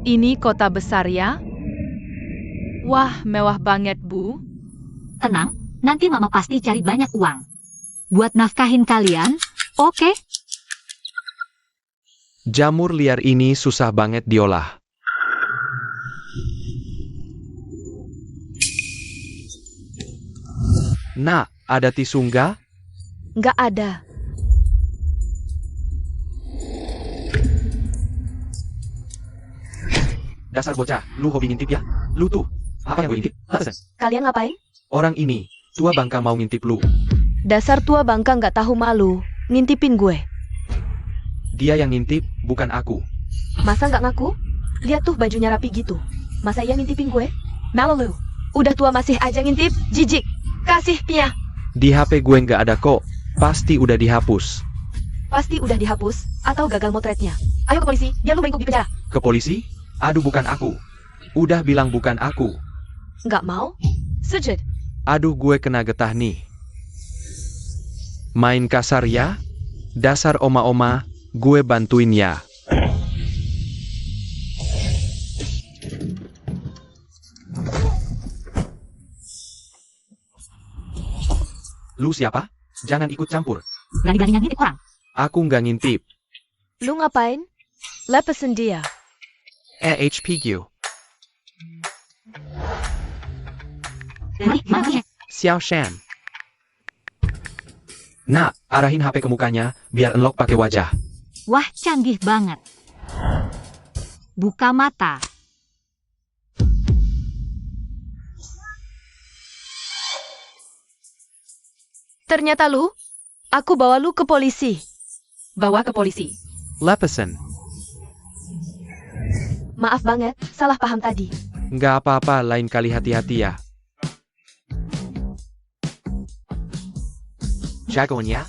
Ini kota besar ya? Wah, mewah banget, Bu. Tenang, nanti Mama pasti cari banyak uang. Buat nafkahin kalian, oke? Jamur liar ini susah banget diolah. Nak, ada tisu nggak? Nggak ada. Dasar bocah, lu hobi ngintip ya? Lu tuh, apa yang gue intip? Kalian ngapain? Orang ini, tua bangka mau ngintip lu. Dasar tua bangka nggak tahu malu, ngintipin gue. Dia yang ngintip, bukan aku. Masa nggak ngaku? Lihat tuh bajunya rapi gitu. Masa ia ngintipin gue? Malu lu. Udah tua masih aja ngintip, jijik. Kasih pia. Di HP gue nggak ada kok, pasti udah dihapus. Pasti udah dihapus, atau gagal motretnya. Ayo ke polisi, biar lu bengkok di penjara. Ke polisi? Aduh, bukan aku. Udah bilang bukan aku. Nggak mau? Sujud. Aduh, gue kena getah nih. Main kasar ya? Dasar oma-oma, gue bantuin ya. Lu siapa? Jangan ikut campur. Berani-beraninya ngintip orang. Aku nggak ngintip. Lu ngapain? Lepasin dia. HPQ. Mana? Xiao Shan. Nah, arahin HP ke mukanya, biar unlock pakai wajah. Wah, canggih banget. Buka mata. Ternyata lu? Aku bawa lu ke polisi. Bawa ke polisi. Lepasin. Maaf banget, salah paham tadi. Nggak apa-apa, lain kali hati-hati ya. Jagoan ya?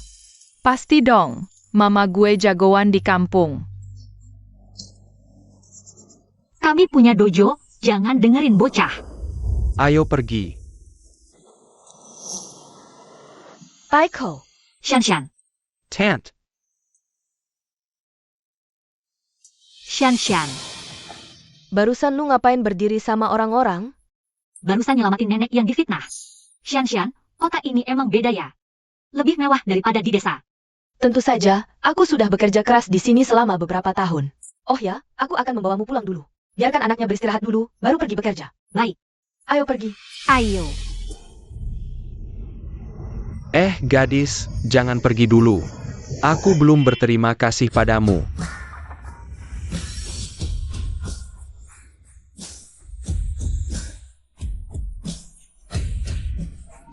Pasti dong, mama gue jagoan di kampung. Kami punya dojo, jangan dengerin bocah. Ayo pergi. Baiko. Shan. Tant. Shan. Barusan lu ngapain berdiri sama orang-orang? Barusan nyelamatin nenek yang difitnah. Shan, kota ini emang beda ya. Lebih mewah daripada di desa. Tentu saja, aku sudah bekerja keras di sini selama beberapa tahun. Oh ya, aku akan membawamu pulang dulu. Biarkan anaknya beristirahat dulu, baru pergi bekerja. Baik. Ayo pergi. Ayo. Gadis, jangan pergi dulu. Aku belum berterima kasih padamu.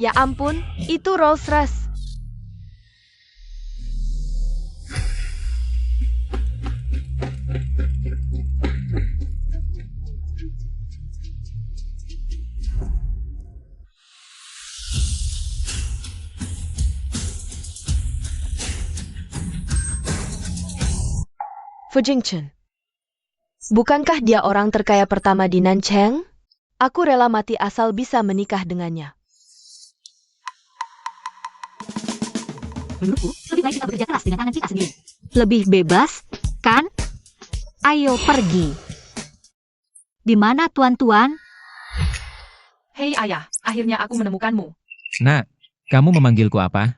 Ya ampun, itu Rolls Royce. Fu Jingchen. Bukankah dia orang terkaya pertama di Nancheng? Aku rela mati asal bisa menikah dengannya. Menurutku, lebih baik kita bekerja keras dengan tangan kita sendiri. Lebih bebas, kan? Ayo pergi. Di mana tuan-tuan? Hei ayah, akhirnya aku menemukanmu. Nak, kamu memanggilku apa?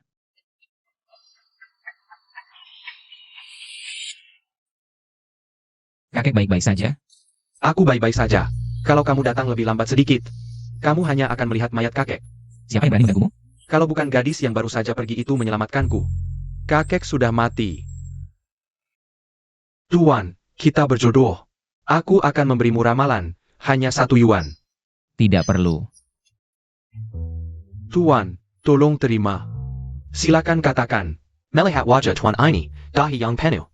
Kakek baik-baik saja? Aku baik-baik saja. Kalau kamu datang lebih lambat sedikit, kamu hanya akan melihat mayat kakek. Siapa yang berani mengganggumu? Kalau bukan gadis yang baru saja pergi itu menyelamatkanku. Kakek sudah mati. Tuan, kita berjodoh. Aku akan memberimu ramalan, hanya 1 yuan. Tidak perlu. Tuan, tolong terima. Silakan katakan. Melihat wajah tuan ini, dahi yang penuh.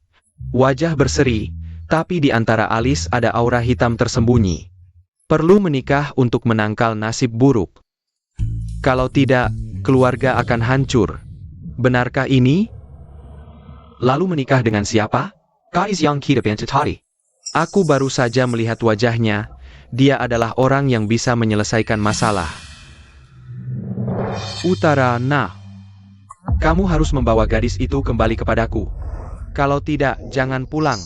Wajah berseri, tapi di antara alis ada aura hitam tersembunyi. Perlu menikah untuk menangkal nasib buruk. Kalau tidak, keluarga akan hancur. Benarkah ini? Lalu menikah dengan siapa? Gadis yang hidup yang tadi. Aku baru saja melihat wajahnya. Dia adalah orang yang bisa menyelesaikan masalah. Utara, nah. Kamu harus membawa gadis itu kembali kepadaku. Kalau tidak, jangan pulang.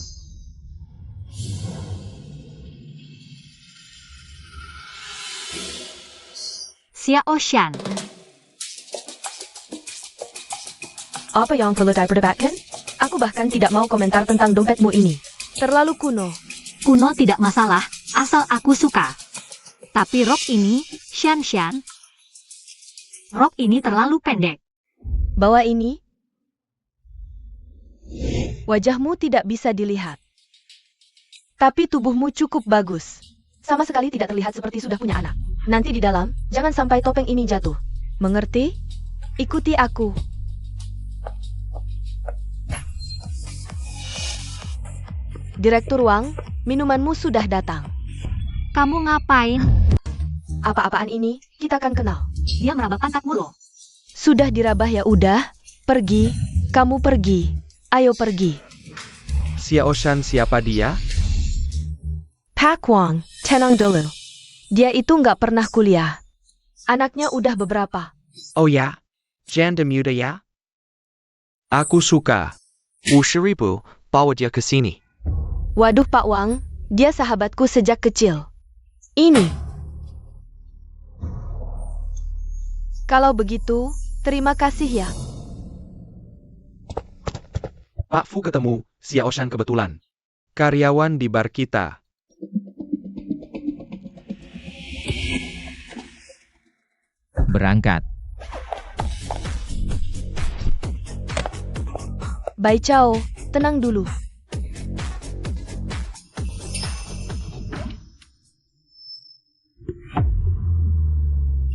Xiao Shan. Apa yang perlu diperdebatkan? Aku bahkan tidak mau komentar tentang dompetmu ini. Terlalu kuno. Kuno tidak masalah, asal aku suka. Tapi rok ini, Shan, rok ini terlalu pendek. Bawa ini. Wajahmu tidak bisa dilihat. Tapi tubuhmu cukup bagus. Sama sekali tidak terlihat seperti sudah punya anak. Nanti di dalam, jangan sampai topeng ini jatuh. Mengerti? Ikuti aku. Direktur Wang, minumanmu sudah datang. Kamu ngapain? Apa-apaan ini, kita akan kenal. Dia meraba pangkatmu loh. Sudah dirabah ya udah. Pergi, kamu pergi. Ayo pergi. Xiao Shan siapa dia? Pak Wang, tenang dulu. Dia itu nggak pernah kuliah. Anaknya udah beberapa. Oh ya? Janda muda ya? Aku suka. 50.000, bawa dia ke sini. Waduh Pak Wang, dia sahabatku sejak kecil. Ini. Kalau begitu, terima kasih ya. Pak Fu ketemu, Xiao Shan kebetulan. Karyawan di bar kita. Berangkat. Bai Chao, tenang dulu.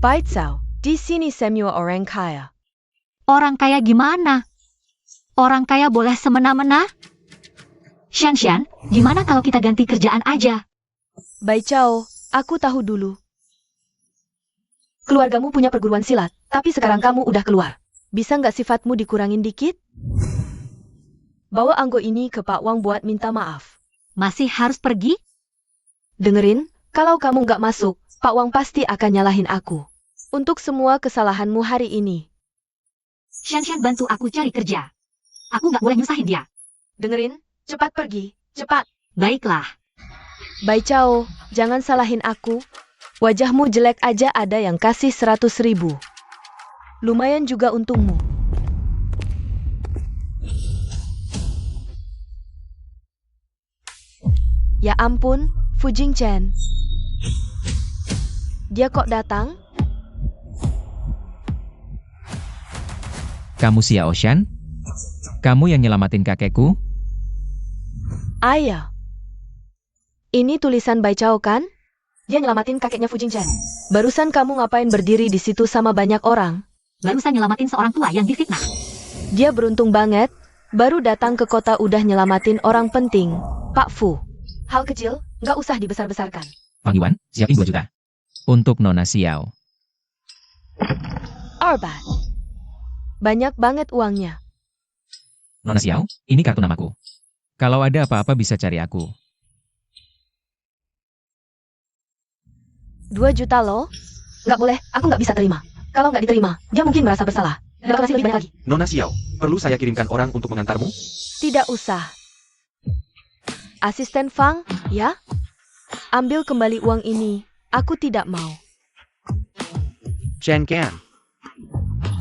Bai Chao, di sini semua orang kaya. Orang kaya gimana? Orang kaya boleh semena-mena? Shan, gimana kalau kita ganti kerjaan aja? Bai Chao, aku tahu dulu. Keluargamu punya perguruan silat, tapi sekarang kamu udah keluar. Bisa nggak sifatmu dikurangin dikit? Bawa anggo ini ke Pak Wang buat minta maaf. Masih harus pergi? Dengerin, kalau kamu nggak masuk, Pak Wang pasti akan nyalahin aku. Untuk semua kesalahanmu hari ini. Shan, bantu aku cari kerja. Aku nggak boleh nyusahin dia. Dengerin, cepat pergi, cepat. Baiklah. Bai Chao, jangan salahin aku. Wajahmu jelek aja ada yang kasih 100.000. Lumayan juga untungmu. Ya ampun, Fu Jingchen. Dia kok datang? Kamu Xiao Shan? Kamu yang nyelamatin kakekku? Ayah. Ini tulisan Bai Chao kan? Dia nyelamatin kakeknya Fu Jingchen. Barusan kamu ngapain berdiri di situ sama banyak orang? Barusan nyelamatin seorang tua yang difitnah. Dia beruntung banget, baru datang ke kota udah nyelamatin orang penting, Pak Fu. Hal kecil, nggak usah dibesar-besarkan. Wang Yuan, siapin 2 juta. Untuk Nona Xiao. Arbat. Banyak banget uangnya. Nona Xiao, ini kartu namaku. Kalau ada apa-apa bisa cari aku. 2 juta loh? Nggak boleh, aku nggak bisa terima. Kalau nggak diterima, dia mungkin merasa bersalah. Dan bakal ngasih lebih banyak lagi. Nona Xiao, perlu saya kirimkan orang untuk mengantarmu? Tidak usah. Asisten Fang, ya? Ambil kembali uang ini. Aku tidak mau. Chen Gan.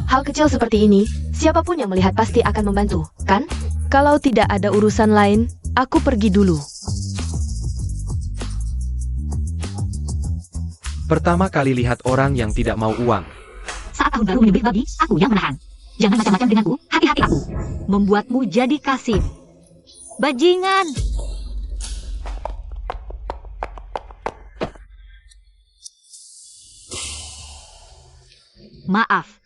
Hal kecil seperti ini, siapapun yang melihat pasti akan membantu, kan? Kalau tidak ada urusan lain, aku pergi dulu. Pertama kali lihat orang yang tidak mau uang. Saat tahun baru menyebut babi, aku yang menahan. Jangan macam-macam denganku, hati-hati aku. Membuatmu jadi kasih. Bajingan! Maaf.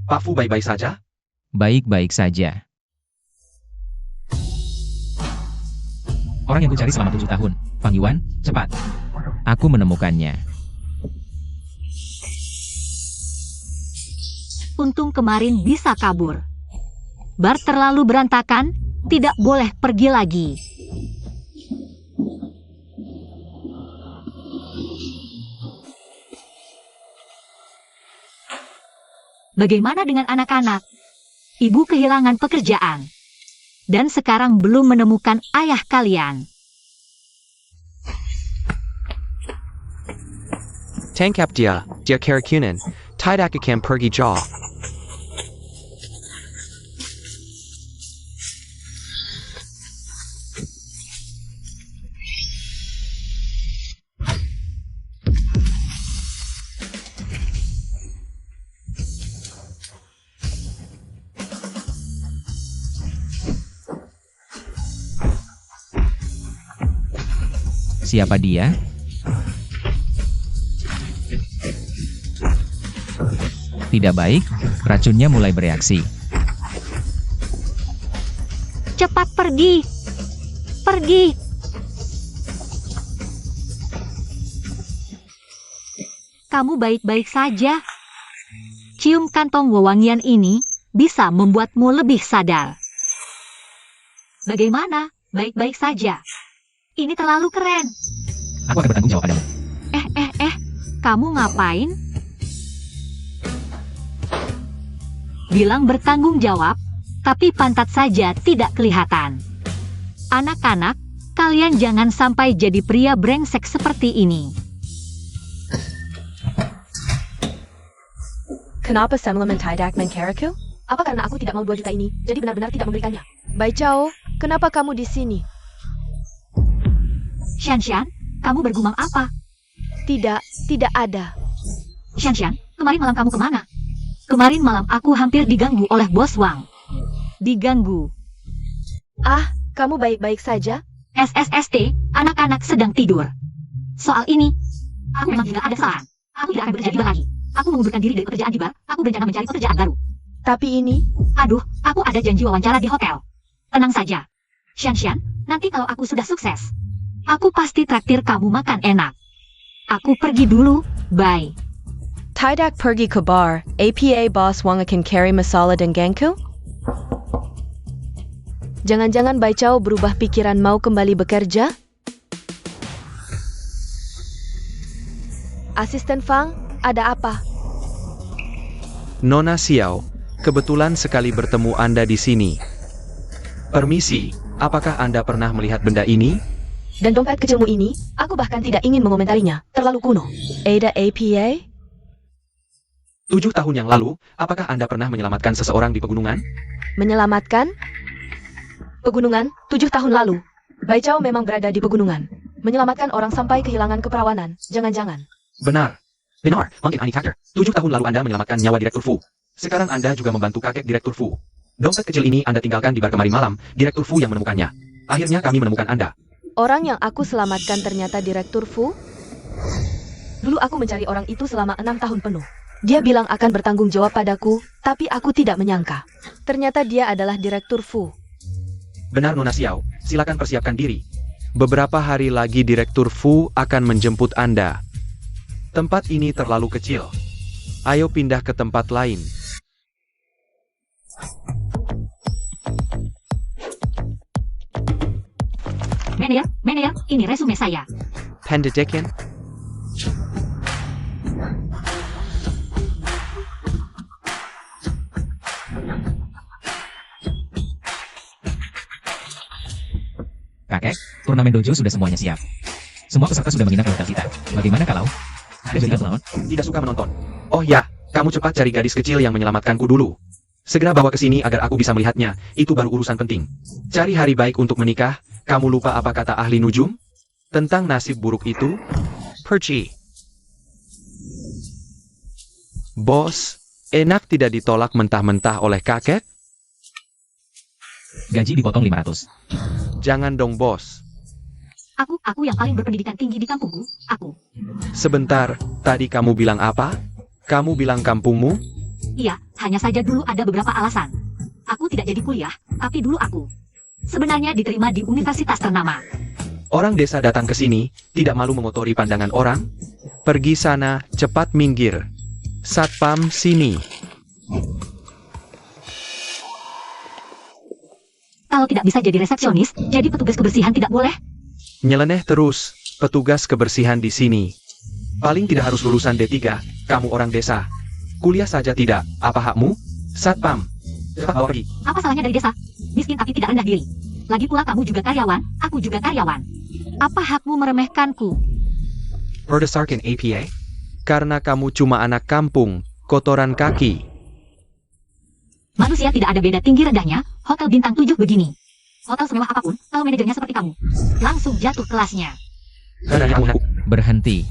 Pak Fu baik-baik saja? Baik-baik saja. Orang yang ku cari selama 7 tahun. Fang Yuan, cepat. Aku menemukannya. Untung kemarin bisa kabur. Bar terlalu berantakan, tidak boleh pergi lagi. Bagaimana dengan anak-anak? Ibu kehilangan pekerjaan. Dan sekarang belum menemukan ayah kalian. Tangkap dia keracunan, tidak akan pergi jauh. Siapa dia? Tidak baik, racunnya mulai bereaksi. Cepat pergi. Pergi. Kamu baik-baik saja. Cium kantong wewangian ini bisa membuatmu lebih sadar. Bagaimana? Baik-baik saja. Ini terlalu keren. Aku akan bertanggung jawab padamu. Kamu ngapain? Bilang bertanggung jawab, tapi pantat saja tidak kelihatan. Anak-anak, kalian jangan sampai jadi pria brengsek seperti ini. Kenapa Semlem tidak mengkeraku? Apa karena aku tidak mau 2 juta ini, jadi benar-benar tidak memberikannya? Bai Chao, kenapa kamu di sini? Xian, kamu bergumam apa? Tidak ada. Xian, kemarin malam kamu kemana? Kemarin malam aku hampir diganggu oleh Bos Wang. Diganggu. Ah, kamu baik-baik saja? SSST, anak-anak sedang tidur. Soal ini, aku memang tidak ada saran. Aku tidak akan bekerja di bar lagi. Aku mengundurkan diri dari pekerjaan di bar. Aku berencana mencari pekerjaan baru. Tapi ini, Aduh, aku ada janji wawancara di hotel. Tenang saja. Xian, nanti kalau aku sudah sukses, aku pasti traktir kamu makan enak. Aku pergi dulu, bye. tidak pergi ke bar, APA Boss Wang akan carry masalah dan gangku? Jangan-jangan Bai Chao berubah pikiran mau kembali bekerja? Asisten Fang, ada apa? Nona Xiao, kebetulan sekali bertemu Anda di sini. Permisi, apakah Anda pernah melihat benda ini? Dan dompet kecilmu ini, aku bahkan tidak ingin mengomentarinya, terlalu kuno. Ada APA? 7 tahun yang lalu, apakah Anda pernah menyelamatkan seseorang di pegunungan? Menyelamatkan? Pegunungan, 7 tahun lalu. Bai Chao memang berada di pegunungan. Menyelamatkan orang sampai kehilangan keperawanan, jangan-jangan. Benar, mungkin Annie Factor. 7 tahun lalu Anda menyelamatkan nyawa Direktur Fu. Sekarang Anda juga membantu kakek Direktur Fu. Dompet kecil ini Anda tinggalkan di bar kemarin malam, Direktur Fu yang menemukannya. Akhirnya kami menemukan Anda. Orang yang aku selamatkan ternyata Direktur Fu? Dulu aku mencari orang itu selama 6 tahun penuh. Dia bilang akan bertanggung jawab padaku, tapi aku tidak menyangka. Ternyata dia adalah Direktur Fu. Benar Nona Xiao, silakan persiapkan diri. Beberapa hari lagi Direktur Fu akan menjemput Anda. Tempat ini terlalu kecil. Ayo pindah ke tempat lain. Manager, ini resume saya. Pendidikan? Kakek, turnamen dojo sudah semuanya siap. Semua peserta sudah menginap di hotel kita. Bagaimana kalau Anda juga melawan? Tidak suka menonton. Oh ya, kamu cepat cari gadis kecil yang menyelamatkanku dulu. Segera bawa ke sini agar aku bisa melihatnya, itu baru urusan penting. Cari hari baik untuk menikah, kamu lupa apa kata ahli nujum? Tentang nasib buruk itu? Perci. Bos, enak tidak ditolak mentah-mentah oleh kakek? Gaji dipotong 500. Jangan dong bos. Aku yang paling berpendidikan tinggi di kampungku, aku. Sebentar, tadi kamu bilang apa? Kamu bilang kampungmu? Iya, hanya saja dulu ada beberapa alasan. Aku tidak jadi kuliah, tapi dulu aku sebenarnya diterima di universitas ternama. Orang desa datang ke sini, tidak malu mengotori pandangan orang? Pergi sana, cepat minggir. Satpam, sini. Kalau tidak bisa jadi resepsionis, jadi petugas kebersihan tidak boleh? Nyeleneh terus, petugas kebersihan di sini. Paling tidak harus lulusan D3, kamu orang desa. Kuliah saja tidak, apa hakmu? Satpam, cepat bawa pergi. Apa salahnya dari desa? Miskin tapi tidak rendah diri. Lagi pula kamu juga karyawan, aku juga karyawan. Apa hakmu meremehkanku? Berdasarkan APA, Karena kamu cuma anak kampung, kotoran kaki. Manusia tidak ada beda tinggi rendahnya, hotel bintang 7 begini. Hotel semewah apapun, kalau manajernya seperti kamu, langsung jatuh kelasnya. Berhenti.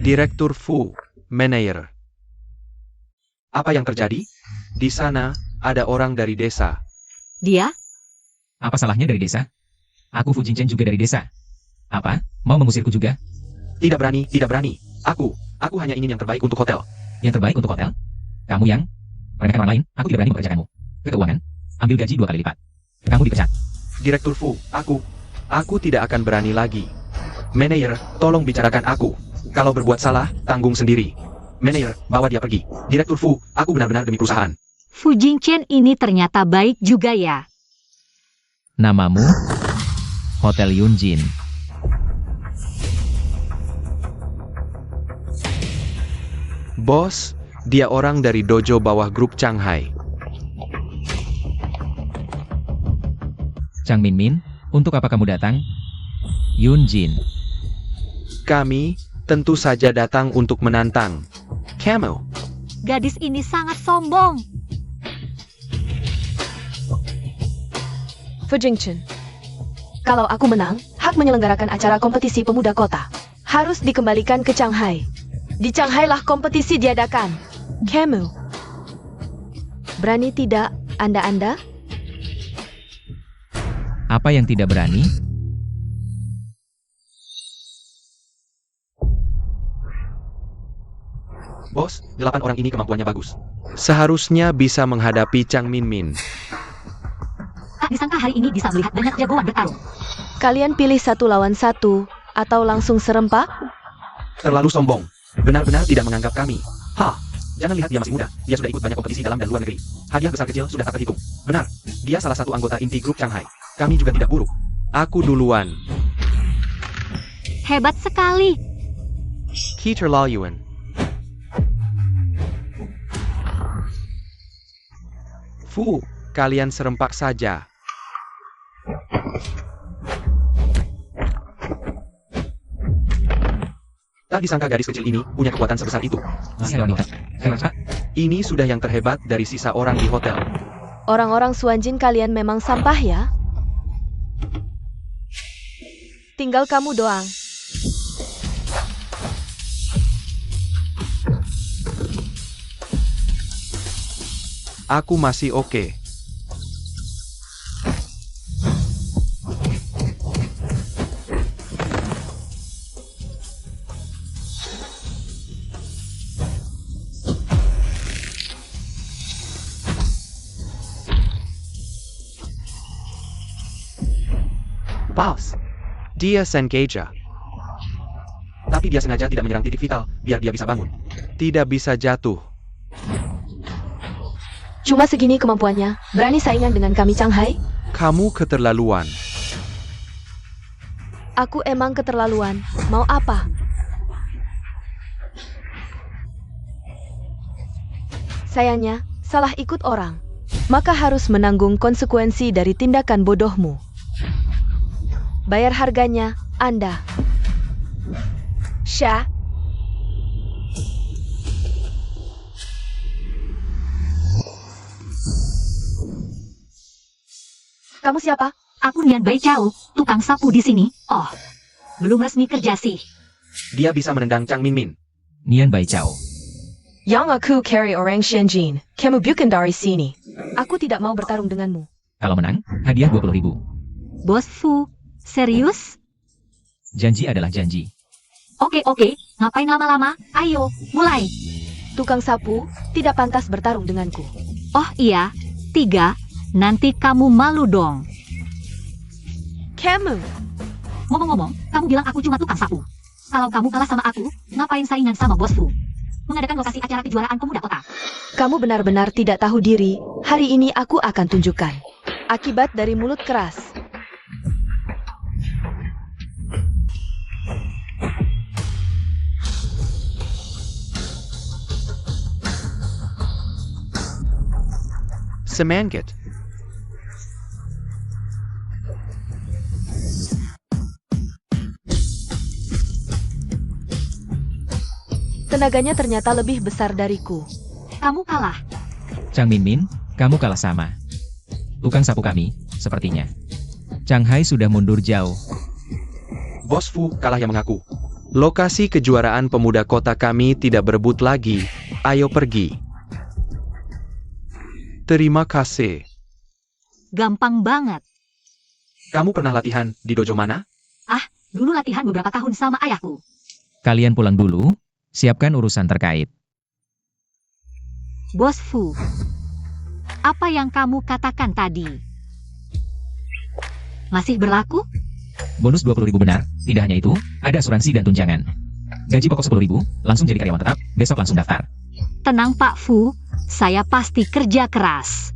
Direktur Fu, manajer. Apa yang terjadi? Di sana, ada orang dari desa. Dia? Apa salahnya dari desa? Aku Fu Jingchen juga dari desa. Apa? Mau mengusirku juga? Tidak berani, tidak berani. Aku hanya ingin yang terbaik untuk hotel. Yang terbaik untuk hotel? Kamu yang meremehkan orang lain, aku tidak berani mempekerjakanmu. Ke keuangan, ambil gaji 2 kali lipat. Kamu dipecat. Direktur Fu, aku tidak akan berani lagi. Manajer, tolong bicarakan aku. Kalau berbuat salah, tanggung sendiri. Manajer, bawa dia pergi. Direktur Fu, aku benar-benar demi perusahaan. Fu Jingchen ini ternyata baik juga ya. Namamu? Hotel Yunjin. Bos, dia orang dari dojo bawah grup Shanghai. Chang Min, untuk apa kamu datang? Yunjin. Kami, tentu saja datang untuk menantang kamu. Gadis ini sangat sombong. Fu Jingchen. Kalau aku menang, hak menyelenggarakan acara kompetisi pemuda kota harus dikembalikan ke Shanghai. Di Shanghai lah kompetisi diadakan. Kamu. Berani tidak, Anda? Apa yang tidak berani? Bos, 8 orang ini kemampuannya bagus. Seharusnya bisa menghadapi Chang Min. Tak disangka hari ini bisa melihat banyak jagoan bertarung. Kalian pilih 1 lawan 1, atau langsung serempak? Terlalu sombong. Benar-benar tidak menganggap kami. Jangan lihat dia masih muda. Dia sudah ikut banyak kompetisi dalam dan luar negeri. Hadiah besar kecil sudah tak terhitung. Benar. Dia salah satu anggota inti grup Shanghai. Kami juga tidak buruk. Aku duluan. Hebat sekali. Keterlaluan. Fu, kalian serempak saja. Tak disangka gadis kecil ini punya kekuatan sebesar itu. Masih ada wanita. Hebat. Ini sudah yang terhebat dari sisa orang di hotel. Orang-orang Suanjin kalian memang sampah ya? Tinggal kamu doang. Aku masih oke. Pause. Dia sengaja. Tapi dia sengaja tidak menyerang titik vital, biar dia bisa bangun. Tidak bisa jatuh. Cuma segini kemampuannya. Berani saingan dengan kami Shanghai? Kamu keterlaluan. Aku emang keterlaluan. Mau apa? Sayangnya, salah ikut orang. Maka harus menanggung konsekuensi dari tindakan bodohmu. Bayar harganya, Anda. Syah. Kamu siapa? Aku Nian Bai Chao, tukang sapu di sini. Oh, belum resmi kerja sih. Dia bisa menendang Chang Min. Nian Bai Chao. Yang aku carry orang Shenzhen. Kamu bukan dari sini. Aku tidak mau bertarung denganmu. Kalau menang, hadiah 20.000. Bos Fu, serius? Janji adalah janji. Oke, ngapain lama-lama? Ayo, mulai. Tukang sapu, tidak pantas bertarung denganku. Oh iya, 3, nanti kamu malu dong. Kamu. Ngomong-ngomong, kamu bilang aku cuma tukang sapu. Kalau kamu kalah sama aku, ngapain saingan sama Bos Fu? Mengadakan lokasi acara kejuaraan pemuda kota. Kamu benar-benar tidak tahu diri. Hari ini aku akan tunjukkan. Akibat dari mulut keras. Semangat. Tenaganya ternyata lebih besar dariku. Kamu kalah. Chang Min, kamu kalah sama tukang sapu kami, sepertinya. Chang Hai sudah mundur jauh. Bos Fu kalah yang mengaku. Lokasi kejuaraan pemuda kota kami tidak berebut lagi. Ayo pergi. Terima kasih. Gampang banget. Kamu pernah latihan di dojo mana? Dulu latihan beberapa tahun sama ayahku. Kalian pulang dulu, siapkan urusan terkait. Bos Fu, apa yang kamu katakan tadi? Masih berlaku? Bonus 20.000 benar, tidak hanya itu, ada asuransi dan tunjangan. Gaji pokok 10.000, langsung jadi karyawan tetap, besok langsung daftar. Tenang Pak Fu, saya pasti kerja keras.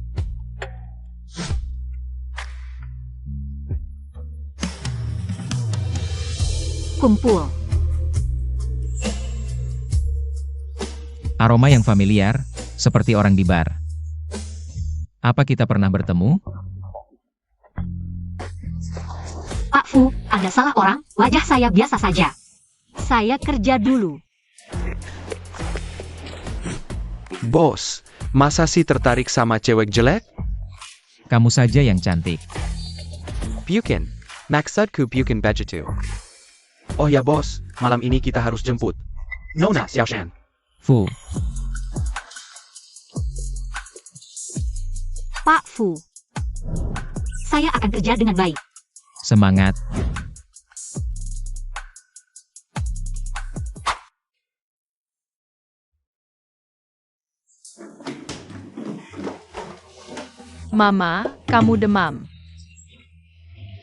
Kumpul. Aroma yang familiar, seperti orang di bar. Apa kita pernah bertemu? Pak Fu, Anda salah orang, wajah saya biasa saja. Saya kerja dulu. Bos, masa sih tertarik sama cewek jelek? Kamu saja yang cantik. Pukin. Maksudku Pukin Begitu. Oh ya bos, malam ini kita harus jemput Nona Xiaoshan. Fu, Pak Fu, saya akan kerja dengan baik. semangat. Mama, kamu demam.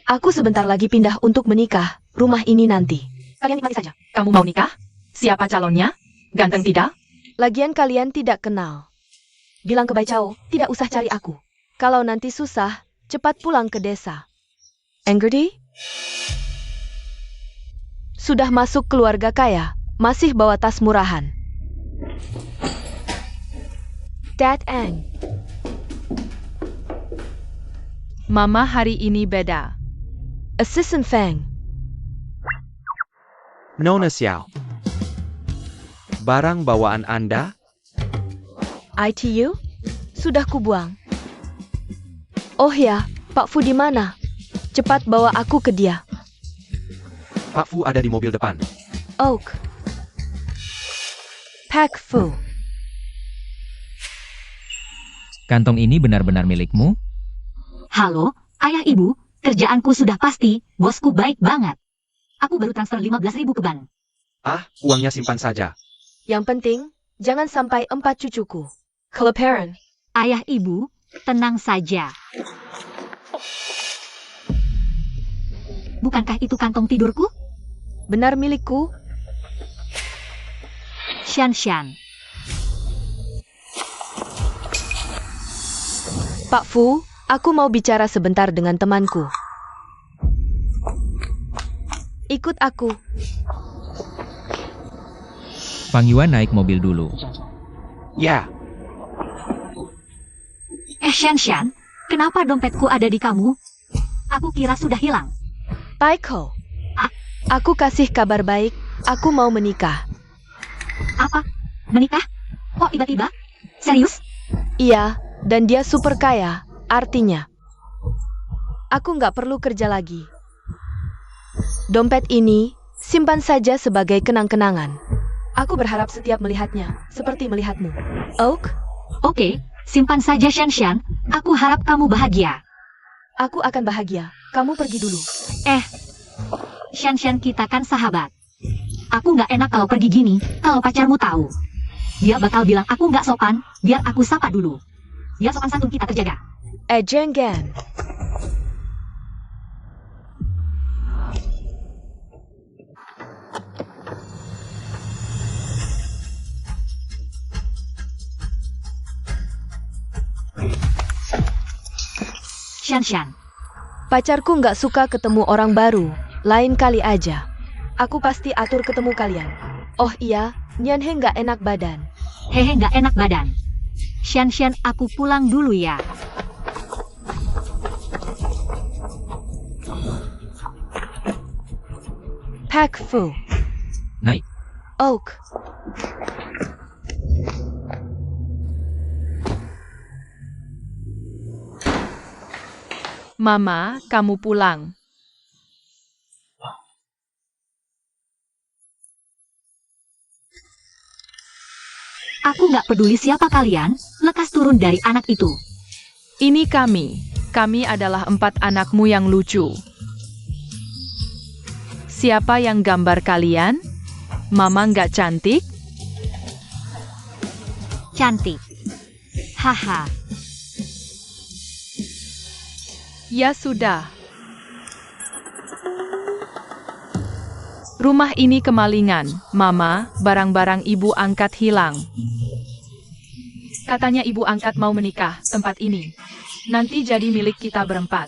Aku sebentar lagi pindah untuk menikah. Rumah ini nanti. Kalian nikmati saja. Kamu mau nikah? Siapa calonnya? Ganteng tidak? Lagian kalian tidak kenal. Bilang ke Bai Chao, tidak usah cari aku. Kalau nanti susah, cepat pulang ke desa. Engerti? Sudah masuk keluarga kaya, masih bawa tas murahan. Dad Eng. Mama hari ini beda. Assistant Feng. Nona Xiao. Barang bawaan Anda? ITU? Sudah kubuang. Oh ya, Pak Fu di mana? Cepat bawa aku ke dia. Pak Fu ada di mobil depan. Oak. Pak Fu. Kantong ini benar-benar milikmu? Halo, ayah ibu, kerjaanku sudah pasti, bosku baik banget. Aku baru transfer 15.000 ke bank. Ah, uangnya simpan saja. Yang penting, jangan sampai 4 cucuku. Keleparan. Ayah ibu, tenang saja. Bukankah itu kantong tidurku? Benar milikku? Shan Shan. Pak Fu, aku mau bicara sebentar dengan temanku. Ikut aku. Fang Yuan naik mobil dulu. Ya, Shan Shan, kenapa dompetku ada di kamu? Aku kira sudah hilang. Paiko. Aku kasih kabar baik, aku mau menikah. Apa? Menikah? Kok tiba-tiba? Serius? Iya, dan dia super kaya, artinya. Aku nggak perlu kerja lagi. Dompet ini, simpan saja sebagai kenang-kenangan. Aku berharap setiap melihatnya, seperti melihatmu. Oak, Oke, simpan saja Shan Shan. Aku harap kamu bahagia. aku akan bahagia. Kamu pergi dulu. Shan Shan, kita kan sahabat. Aku nggak enak kalau pergi gini, kalau pacarmu tahu. Dia bakal bilang aku nggak sopan, biar aku sapa dulu. Biar sopan santun kita terjaga. Jenggan. Shan Shan, Pacarku nggak suka ketemu orang baru. Lain kali aja. Aku pasti atur ketemu kalian. Oh iya, Nyanhe nggak enak badan. hehe nggak enak badan. Shan Shan, aku pulang dulu ya. Pak Fu. Naik. Oak. Mama, kamu pulang. Aku nggak peduli siapa kalian, lekas turun dari anak itu. Ini kami. Kami adalah 4 anakmu yang lucu. Siapa yang gambar kalian? Mama nggak cantik? Cantik. Haha. Ya sudah. Rumah ini kemalingan, Mama. Barang-barang ibu angkat hilang. Katanya ibu angkat mau menikah, tempat ini. Nanti jadi milik kita berempat.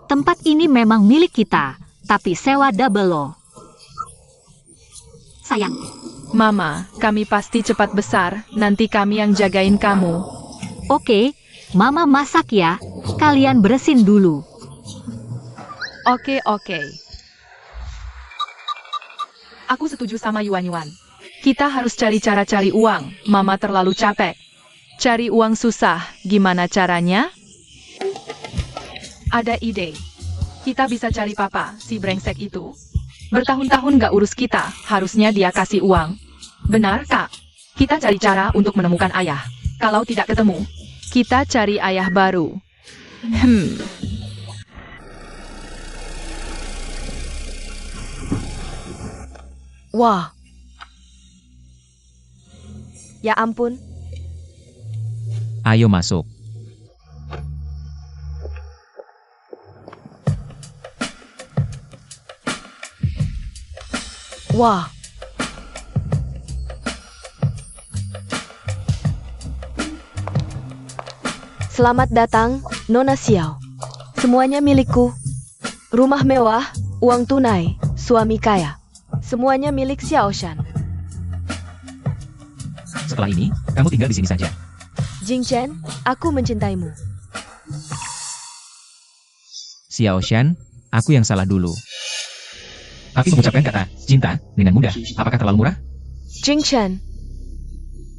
Tempat ini memang milik kita, tapi sewa double loh. Sayang, Mama, kami pasti cepat besar, nanti kami yang jagain kamu. oke, Mama masak ya. Kalian beresin dulu. Oke. Aku setuju sama Yuan. Kita harus cari cara cari uang, Mama terlalu capek. Cari uang susah, gimana caranya? Ada ide. Kita bisa cari Papa, si brengsek itu. Bertahun-tahun gak urus kita, harusnya dia kasih uang. Benar, Kak. Kita cari cara untuk menemukan ayah. Kalau tidak ketemu, kita cari ayah baru. Wah. Ya ampun. Ayo masuk. Wah. Selamat datang, Nona Xiao. Semuanya milikku. Rumah mewah, uang tunai, suami kaya. Semuanya milik Xiao Shan. Setelah ini, kamu tinggal di sini saja. Jing Chen, aku mencintaimu. Xiao Shan, aku yang salah dulu. Tapi mengucapkan kata cinta dengan mudah, apakah terlalu murah? Jing Chen,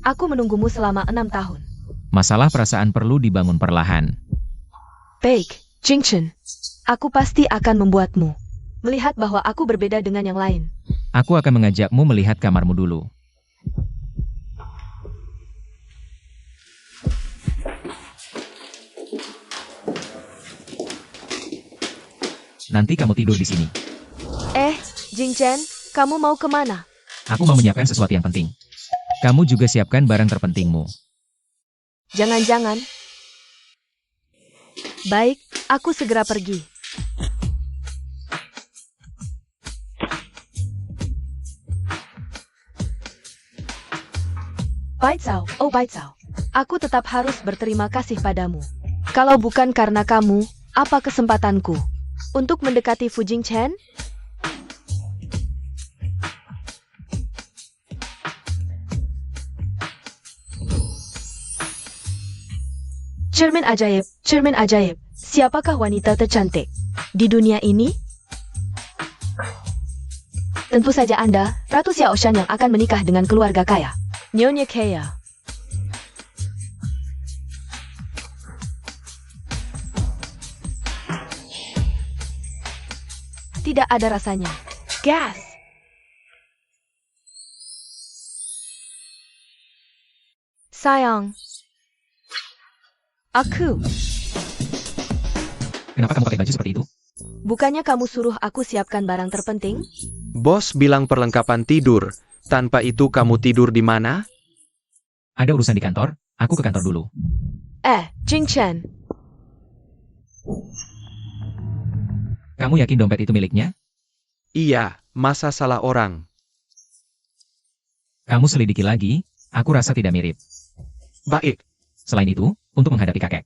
aku menunggumu selama 6 tahun. Masalah perasaan perlu dibangun perlahan. Baik, Jing Chen. Aku pasti akan membuatmu melihat bahwa aku berbeda dengan yang lain. Aku akan mengajakmu melihat kamarmu dulu. Nanti kamu tidur di sini. Jing Chen, kamu mau kemana? Aku mau menyiapkan sesuatu yang penting. Kamu juga siapkan barang terpentingmu. Jangan-jangan. Baik, aku segera pergi. Baicao, oh Baicao. Aku tetap harus berterima kasih padamu. Kalau bukan karena kamu, apa kesempatanku untuk mendekati Fu Jingchen? Cermin ajaib. Siapakah wanita tercantik di dunia ini? Tentu saja Anda, Ratu Xiao Shan yang akan menikah dengan keluarga kaya. Nyonya kaya. Tidak ada rasanya. Gas. Sayang. Aku. Kenapa kamu pakai baju seperti itu? Bukannya kamu suruh aku siapkan barang terpenting? Bos bilang perlengkapan tidur. Tanpa itu kamu tidur di mana? Ada urusan di kantor, aku ke kantor dulu. Jing Chen. Kamu yakin dompet itu miliknya? Iya, masa salah orang. Kamu selidiki lagi, aku rasa tidak mirip. Baik, Selain itu, untuk menghadapi kakek.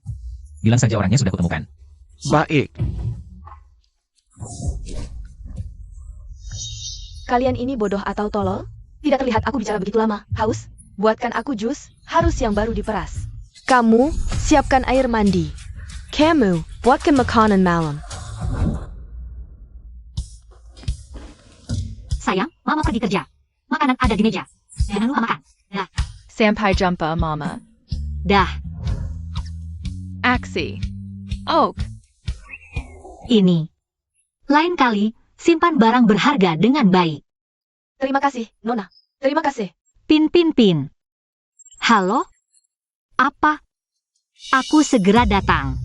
Bilang saja orangnya sudah kutemukan. baik. Kalian ini bodoh atau tolol? Tidak terlihat aku bicara begitu lama. Haus? Buatkan aku jus, harus yang baru diperas. Kamu, siapkan air mandi. Kamu, buatkan makanan malam. Sayang, Mama pergi kerja. Makanan ada di meja. Jangan lupa makan. Dah. Sampai jumpa, Mama. Dah. Aksi. Oak. ini. Lain kali, simpan barang berharga dengan baik. Terima kasih, Nona. Terima kasih. Pin. Halo? Apa? Aku segera datang.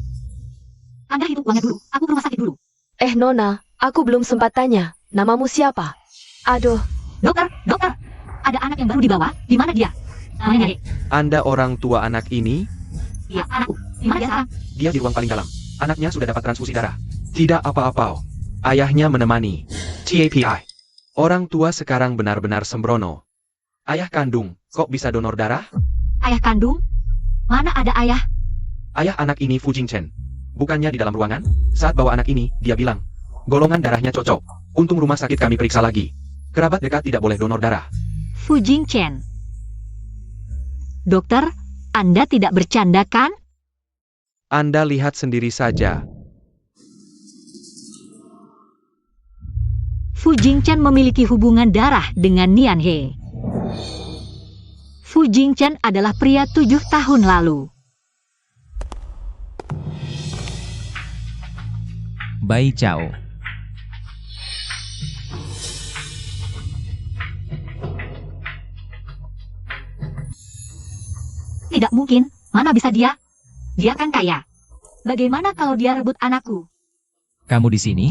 Anda hidup uangnya dulu, aku ke rumah sakit dulu. Nona, aku belum sempat tanya. Namamu siapa? Aduh, Dokter, ada anak yang baru dibawa, di mana dia? Namanya Dek. Anda orang tua anak ini? Iya, anakku. Di mana dia sekarang? Dia di ruang paling dalam. Anaknya sudah dapat transfusi darah. Tidak apa-apa. Ayahnya menemani. TAPI. Orang tua sekarang benar-benar sembrono. Ayah kandung, kok bisa donor darah? Ayah kandung? Mana ada ayah? Ayah anak ini Fu Jingchen. Bukannya di dalam ruangan? Saat bawa anak ini, dia bilang, golongan darahnya cocok. Untung rumah sakit kami periksa lagi. Kerabat dekat tidak boleh donor darah. Fu Jingchen. Dokter, Anda tidak bercanda kan? Anda lihat sendiri saja. Fu Jingchen memiliki hubungan darah dengan Nian He. Fu Jingchen adalah pria 7 tahun lalu. Bai Chao. Tidak mungkin, mana bisa dia? Dia kan kaya. Bagaimana kalau dia rebut anakku? Kamu di sini?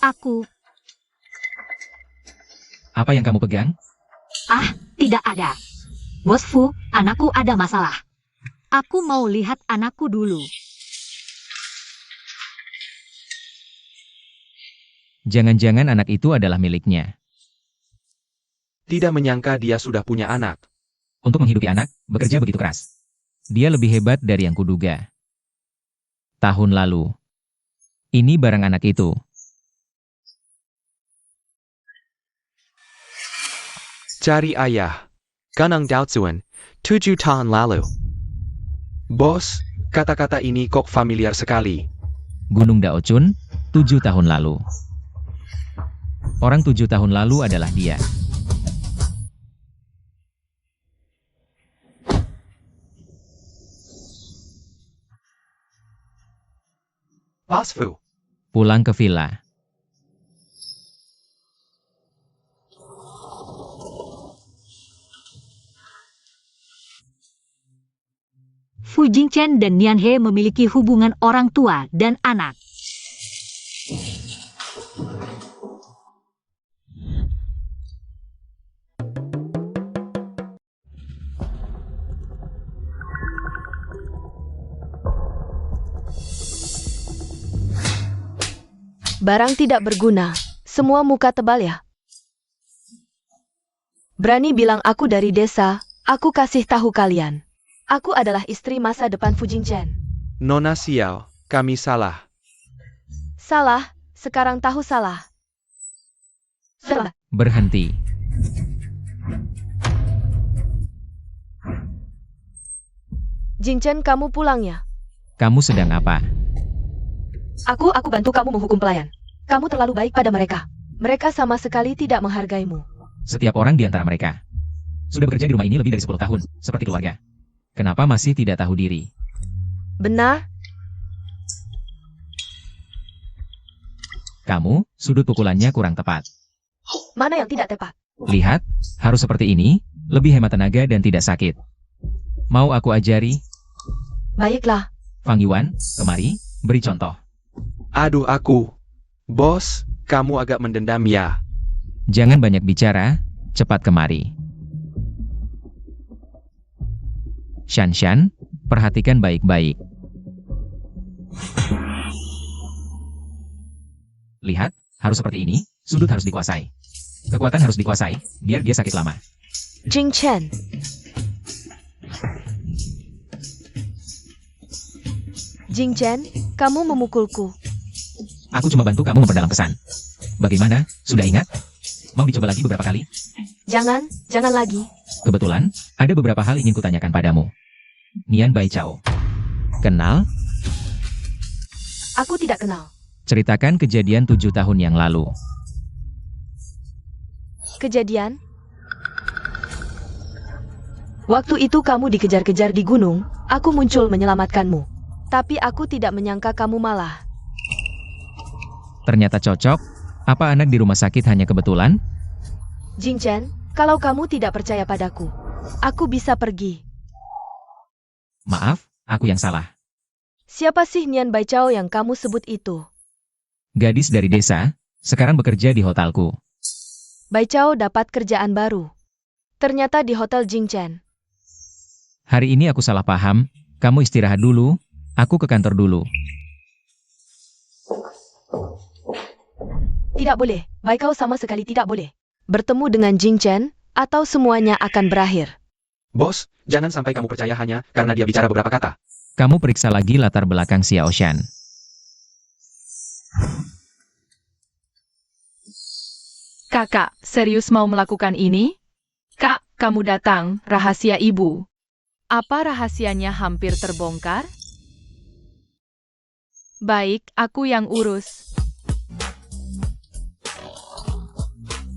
Aku, Apa yang kamu pegang? tidak ada. Bos Fu, anakku ada masalah. Aku mau lihat anakku dulu. Jangan-jangan anak itu adalah miliknya. Tidak menyangka dia sudah punya anak. Untuk menghidupi anak, bekerja begitu keras. Dia lebih hebat dari yang kuduga. Tahun lalu. Ini barang anak itu. Cari ayah. Ganang Daozuan, 7 tahun lalu. Bos, kata-kata ini kok familiar sekali. Gunung Daochun, 7 tahun lalu. Orang 7 tahun lalu adalah dia. Bos Fu. Pulang ke villa. Fu Jingchen dan Nian He memiliki hubungan orang tua dan anak. barang tidak berguna. Semua muka tebal ya. Berani bilang aku dari desa, aku kasih tahu kalian. Aku adalah istri masa depan Fu Jingchen. Nona Xiao, kami salah. Salah, sekarang tahu salah. Salah. Berhenti. Jingchen, kamu pulang ya. Kamu sedang apa? Aku bantu kamu menghukum pelayan. Kamu terlalu baik pada mereka. Mereka sama sekali tidak menghargaimu. Setiap orang di antara mereka sudah bekerja di rumah ini lebih dari 10 tahun, seperti keluarga. Kenapa masih tidak tahu diri? Benar? Kamu, sudut pukulannya kurang tepat. Mana yang tidak tepat? Lihat, harus seperti ini, lebih hemat tenaga dan tidak sakit. Mau aku ajari? Baiklah. Fang Yuan, kemari, beri contoh. Aduh aku. Bos, kamu agak mendendam ya. Jangan banyak bicara, cepat kemari. Shan, perhatikan baik-baik. Lihat, harus seperti ini, sudut harus dikuasai. Kekuatan harus dikuasai, biar dia sakit lama. Jingchen. Jingchen, kamu memukulku. Aku cuma bantu kamu memperdalam pesan. Bagaimana, sudah ingat? Mau dicoba lagi beberapa kali? Jangan lagi. Kebetulan, ada beberapa hal ingin kutanyakan padamu. Nian Bai Chao. Kenal? Aku tidak kenal. Ceritakan kejadian 7 tahun yang lalu. Kejadian? Waktu itu kamu dikejar-kejar di gunung, aku muncul menyelamatkanmu. Tapi aku tidak menyangka kamu malah Ternyata cocok. Apa anak di rumah sakit hanya kebetulan? Jing Chen, kalau kamu tidak percaya padaku, aku bisa pergi. Maaf, aku yang salah. Siapa sih Nian Bai Chao yang kamu sebut itu? Gadis dari desa, sekarang bekerja di hotelku. Bai Chao dapat kerjaan baru. Ternyata di Hotel Jing Chen. Hari ini aku salah paham, kamu istirahat dulu, aku ke kantor dulu. Tidak boleh, Bai Chao sama sekali tidak boleh bertemu dengan Jing Chen, atau semuanya akan berakhir. Bos, jangan sampai kamu percaya hanya karena dia bicara beberapa kata. Kamu periksa lagi latar belakang Xiao Shan. Kakak, serius mau melakukan ini? Kak, kamu datang, rahasia ibu. Apa rahasianya hampir terbongkar? Baik, aku yang urus.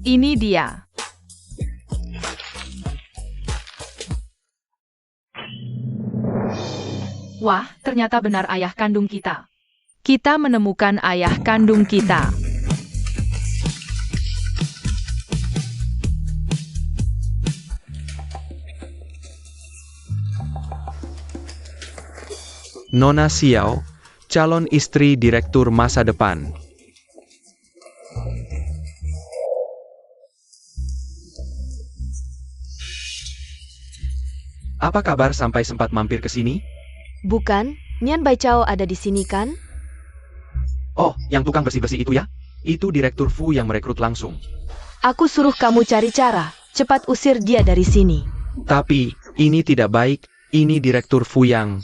Ini dia. Wah, ternyata benar ayah kandung kita. Kita menemukan ayah kandung kita. Nona Xiao, calon istri direktur masa depan. Apa kabar sampai sempat mampir ke sini? Bukan, Nian Bai Chao ada di sini kan? Oh, yang tukang bersih-bersih itu ya? Itu Direktur Fu yang merekrut langsung. Aku suruh kamu cari cara, cepat usir dia dari sini. Tapi, ini tidak baik, ini Direktur Fu yang...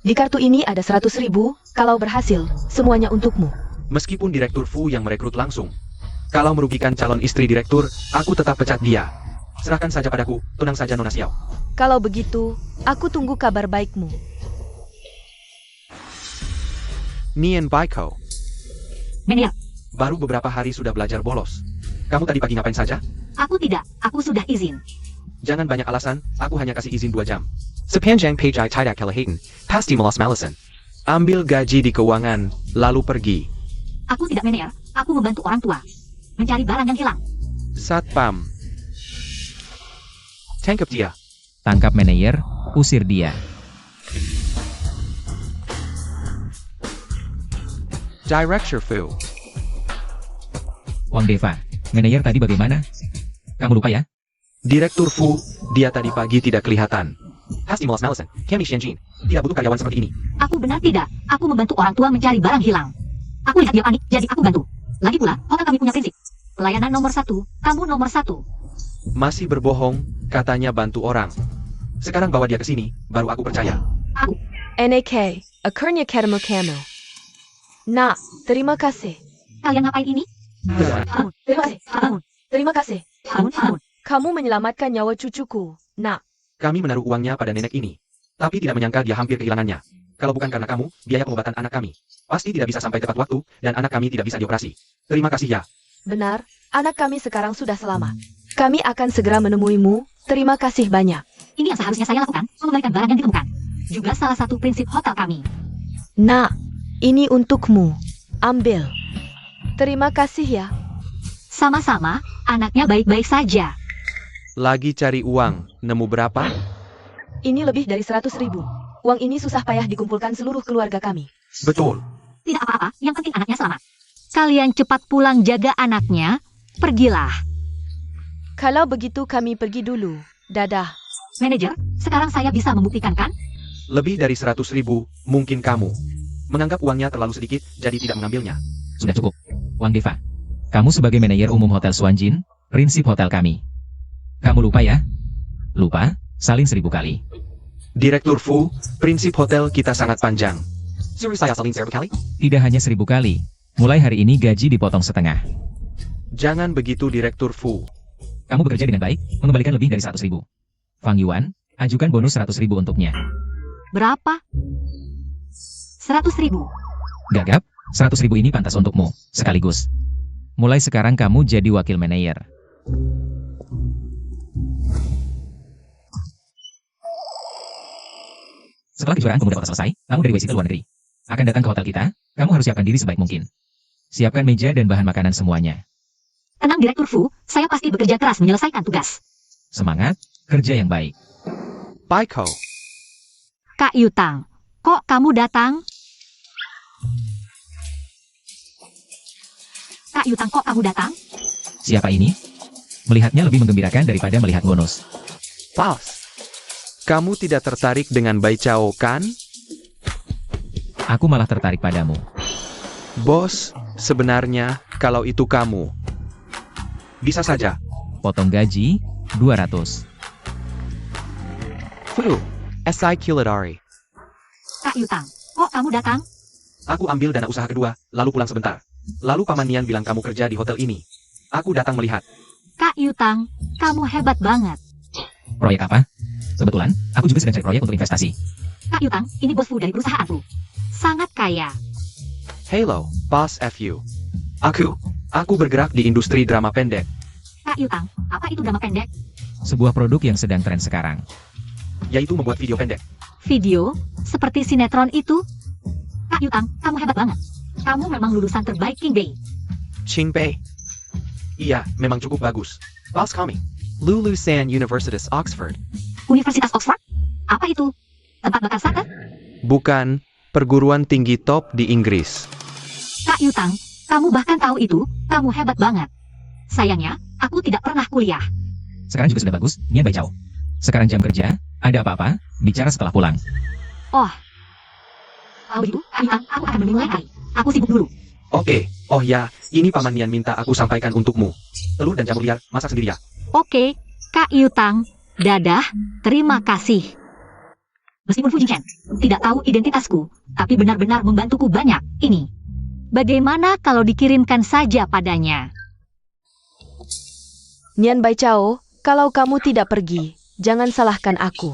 Di kartu ini ada 100.000, kalau berhasil, semuanya untukmu. Meskipun Direktur Fu yang merekrut langsung. Kalau merugikan calon istri direktur, aku tetap pecat dia. Serahkan saja padaku, tenang saja Nona Xiao. Kalau begitu, aku tunggu kabar baikmu. Nian Baiko, Manajer, baru beberapa hari sudah belajar bolos. Kamu tadi pagi ngapain saja? aku tidak, aku sudah izin. Jangan banyak alasan, aku hanya kasih izin 2 jam. Sepanjang page tidak kelihatan, pasti malas-malasan. Ambil gaji di keuangan, lalu pergi. Aku tidak manajer, aku membantu orang tua. Mencari barang yang hilang. Satpam. Tangkap dia. Tangkap manajer, usir dia. Director Fu. Wang Deva, manajer tadi bagaimana? Kamu lupa ya? Direktur Fu, dia tadi pagi tidak kelihatan. Pasti malas-malasan, kami Shenjin. Tidak butuh karyawan seperti ini. Aku benar tidak, aku membantu orang tua mencari barang hilang. Aku lihat dia panik, jadi aku bantu. Lagi pula, hotel kami punya prinsip. Pelayanan nomor 1, kamu nomor 1. Masih berbohong, katanya bantu orang. Sekarang bawa dia ke sini, baru aku percaya. Aku, NAK, akhirnya ketemu kamu. Nah, terima kasih. kalian ngapain ini? Bangun, terima kasih. Bangun, terima kasih. Bangun. Kamu menyelamatkan nyawa cucuku. Nah, Kami menaruh uangnya pada nenek ini. Tapi tidak menyangka dia hampir kehilangannya. Kalau bukan karena kamu, biaya pengobatan anak kami pasti tidak bisa sampai tepat waktu, dan anak kami tidak bisa dioperasi. Terima kasih ya. benar, anak kami sekarang sudah selamat. Kami akan segera menemuimu. Terima kasih banyak. Ini yang seharusnya saya lakukan, mengembalikan barang yang ditemukan. Juga salah satu prinsip hotel kami. Nah, ini untukmu. Ambil. Terima kasih ya. Sama-sama, anaknya baik-baik saja. Lagi cari uang, nemu berapa? Ini lebih dari 100.000. Uang ini susah payah dikumpulkan seluruh keluarga kami. Betul. Tidak apa-apa, yang penting anaknya selamat. Kalian cepat pulang jaga anaknya, pergilah. Kalau begitu kami pergi dulu. Dadah. Manajer, sekarang saya bisa membuktikan kan? Lebih dari 100.000, mungkin kamu menganggap uangnya terlalu sedikit, jadi tidak mengambilnya. Sudah cukup. Wang Deva, kamu sebagai manajer umum Hotel Suanjin, prinsip hotel kami. Kamu lupa ya? Lupa? Salin 1000 kali. Direktur Fu, prinsip hotel kita sangat panjang. Serius saya saling 1000 kali? Tidak hanya 1000 kali. Mulai hari ini gaji dipotong setengah. Jangan begitu Direktur Fu. Kamu bekerja dengan baik, mengembalikan lebih dari 100.000. Fang Yuan, ajukan bonus 100.000 untuknya. Berapa? 100.000. Gagap, 100.000 ini pantas untukmu, sekaligus. Mulai sekarang kamu jadi wakil manajer. Setelah kejuaraan pemuda kota selesai, kamu dari WC ke luar negeri. Akan datang ke hotel kita, kamu harus siapkan diri sebaik mungkin. Siapkan meja dan bahan makanan semuanya. Tenang Direktur Fu, saya pasti bekerja keras menyelesaikan tugas. Semangat, kerja yang baik. Baiko. Kak Yutang, kok kamu datang? Kak Yutang, kok kamu datang? Siapa ini? Melihatnya lebih menggembirakan daripada melihat bonus. Paus. Kamu tidak tertarik dengan Bai Chao, kan? Aku malah tertarik padamu. Bos, sebenarnya, kalau itu kamu. Bisa saja. Potong gaji, 200. Fu. SI Kiladari. Kak Yutang, kok kamu datang? Aku ambil dana usaha kedua, lalu pulang sebentar. Lalu Paman Nian bilang kamu kerja di hotel ini. Aku datang melihat. Kak Yutang, kamu hebat banget. Proyek apa? Kebetulan, aku juga sedang cari proyek untuk investasi. Kak Yutang, ini bos Fu dari perusahaan Fu. Sangat kaya. Halo, Boss FU. Aku bergerak di industri drama pendek. Kak Yutang, apa itu drama pendek? Sebuah produk yang sedang tren sekarang. Yaitu membuat video pendek. Video? Seperti sinetron itu? Kak Yutang, kamu hebat banget. Kamu memang lulusan terbaik King Bay. Qingbei. Iya, memang cukup bagus. Boss kami. Lulusan Universitas Oxford. Universitas Oxford? Apa itu? Tempat bakar saka? Bukan, perguruan tinggi top di Inggris. Kak Yutang, kamu bahkan tahu itu, kamu hebat banget. Sayangnya, aku tidak pernah kuliah. Sekarang juga sudah bagus, Nian Bai Chao. Sekarang jam kerja, ada apa-apa, bicara setelah pulang. Oh. Kalau begitu, Kak Yutang, aku akan memulai hari. Aku sibuk dulu. Oke, oh ya, ini Paman Nian minta aku sampaikan untukmu. Telur dan jamur liar, masak sendiri ya. Oke, Kak Yutang, dadah, terima kasih. Meskipun Fu Jingchen tidak tahu identitasku, tapi benar-benar membantuku banyak, ini. Bagaimana kalau dikirimkan saja padanya? Nian Bai Chao, kalau kamu tidak pergi, jangan salahkan aku.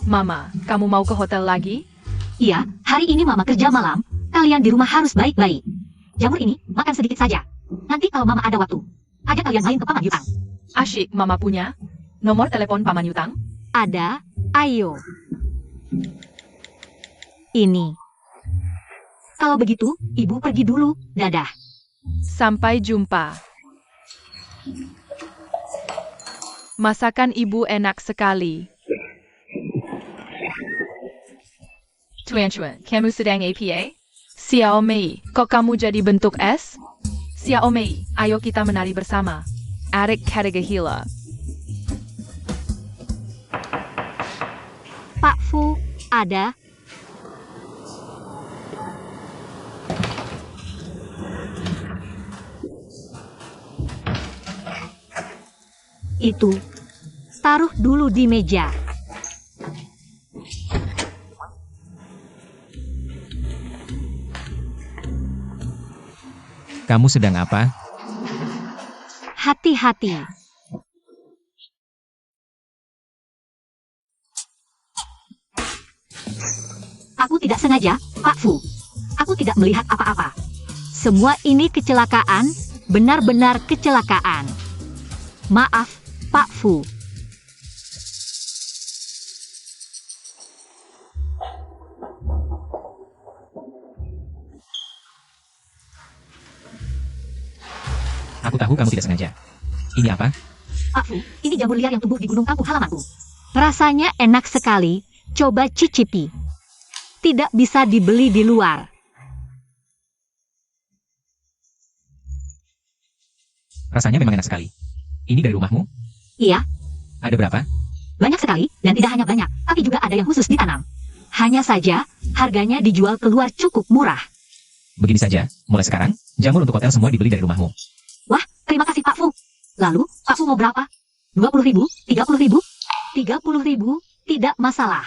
Mama, kamu mau ke hotel lagi? Iya, hari ini Mama kerja malam, kalian di rumah harus baik-baik. Jamur ini, makan sedikit saja. Nanti kalau Mama ada waktu, ajak kalian main ke Paman Yutang. Asyik Mama punya. Nomor telepon Paman Yutang? Ada, ayo. Ini. Kalau begitu, Ibu pergi dulu, dadah. Sampai jumpa. Masakan ibu enak sekali. Tuan-tuan, kamu sedang apa? Xiaomei, kok kamu jadi bentuk S? Xiaomei, ayo kita menari bersama. Adik Katagahila. Pak Fu, ada. Itu. Taruh dulu di meja. Kamu sedang apa? Hati-hati. Aku tidak sengaja, Pak Fu. Aku tidak melihat apa-apa. Semua ini kecelakaan, benar-benar kecelakaan. Maaf, Pak Fu. Aku tahu kamu tidak sengaja. Ini apa? Pak Fu, ini jamur liar yang tumbuh di gunung kampung halamanku. Rasanya enak sekali, coba cicipi. Tidak bisa dibeli di luar. Rasanya memang enak sekali. Ini dari rumahmu? Iya, Ada berapa? banyak sekali, dan tidak hanya banyak, tapi juga ada yang khusus ditanam. Hanya saja, harganya dijual keluar cukup murah. Begini saja, mulai sekarang, jamur untuk hotel semua dibeli dari rumahmu. Wah, terima kasih Pak Fu. Lalu, Pak Fu mau berapa? 20.000? 30.000? 30.000? Tidak masalah.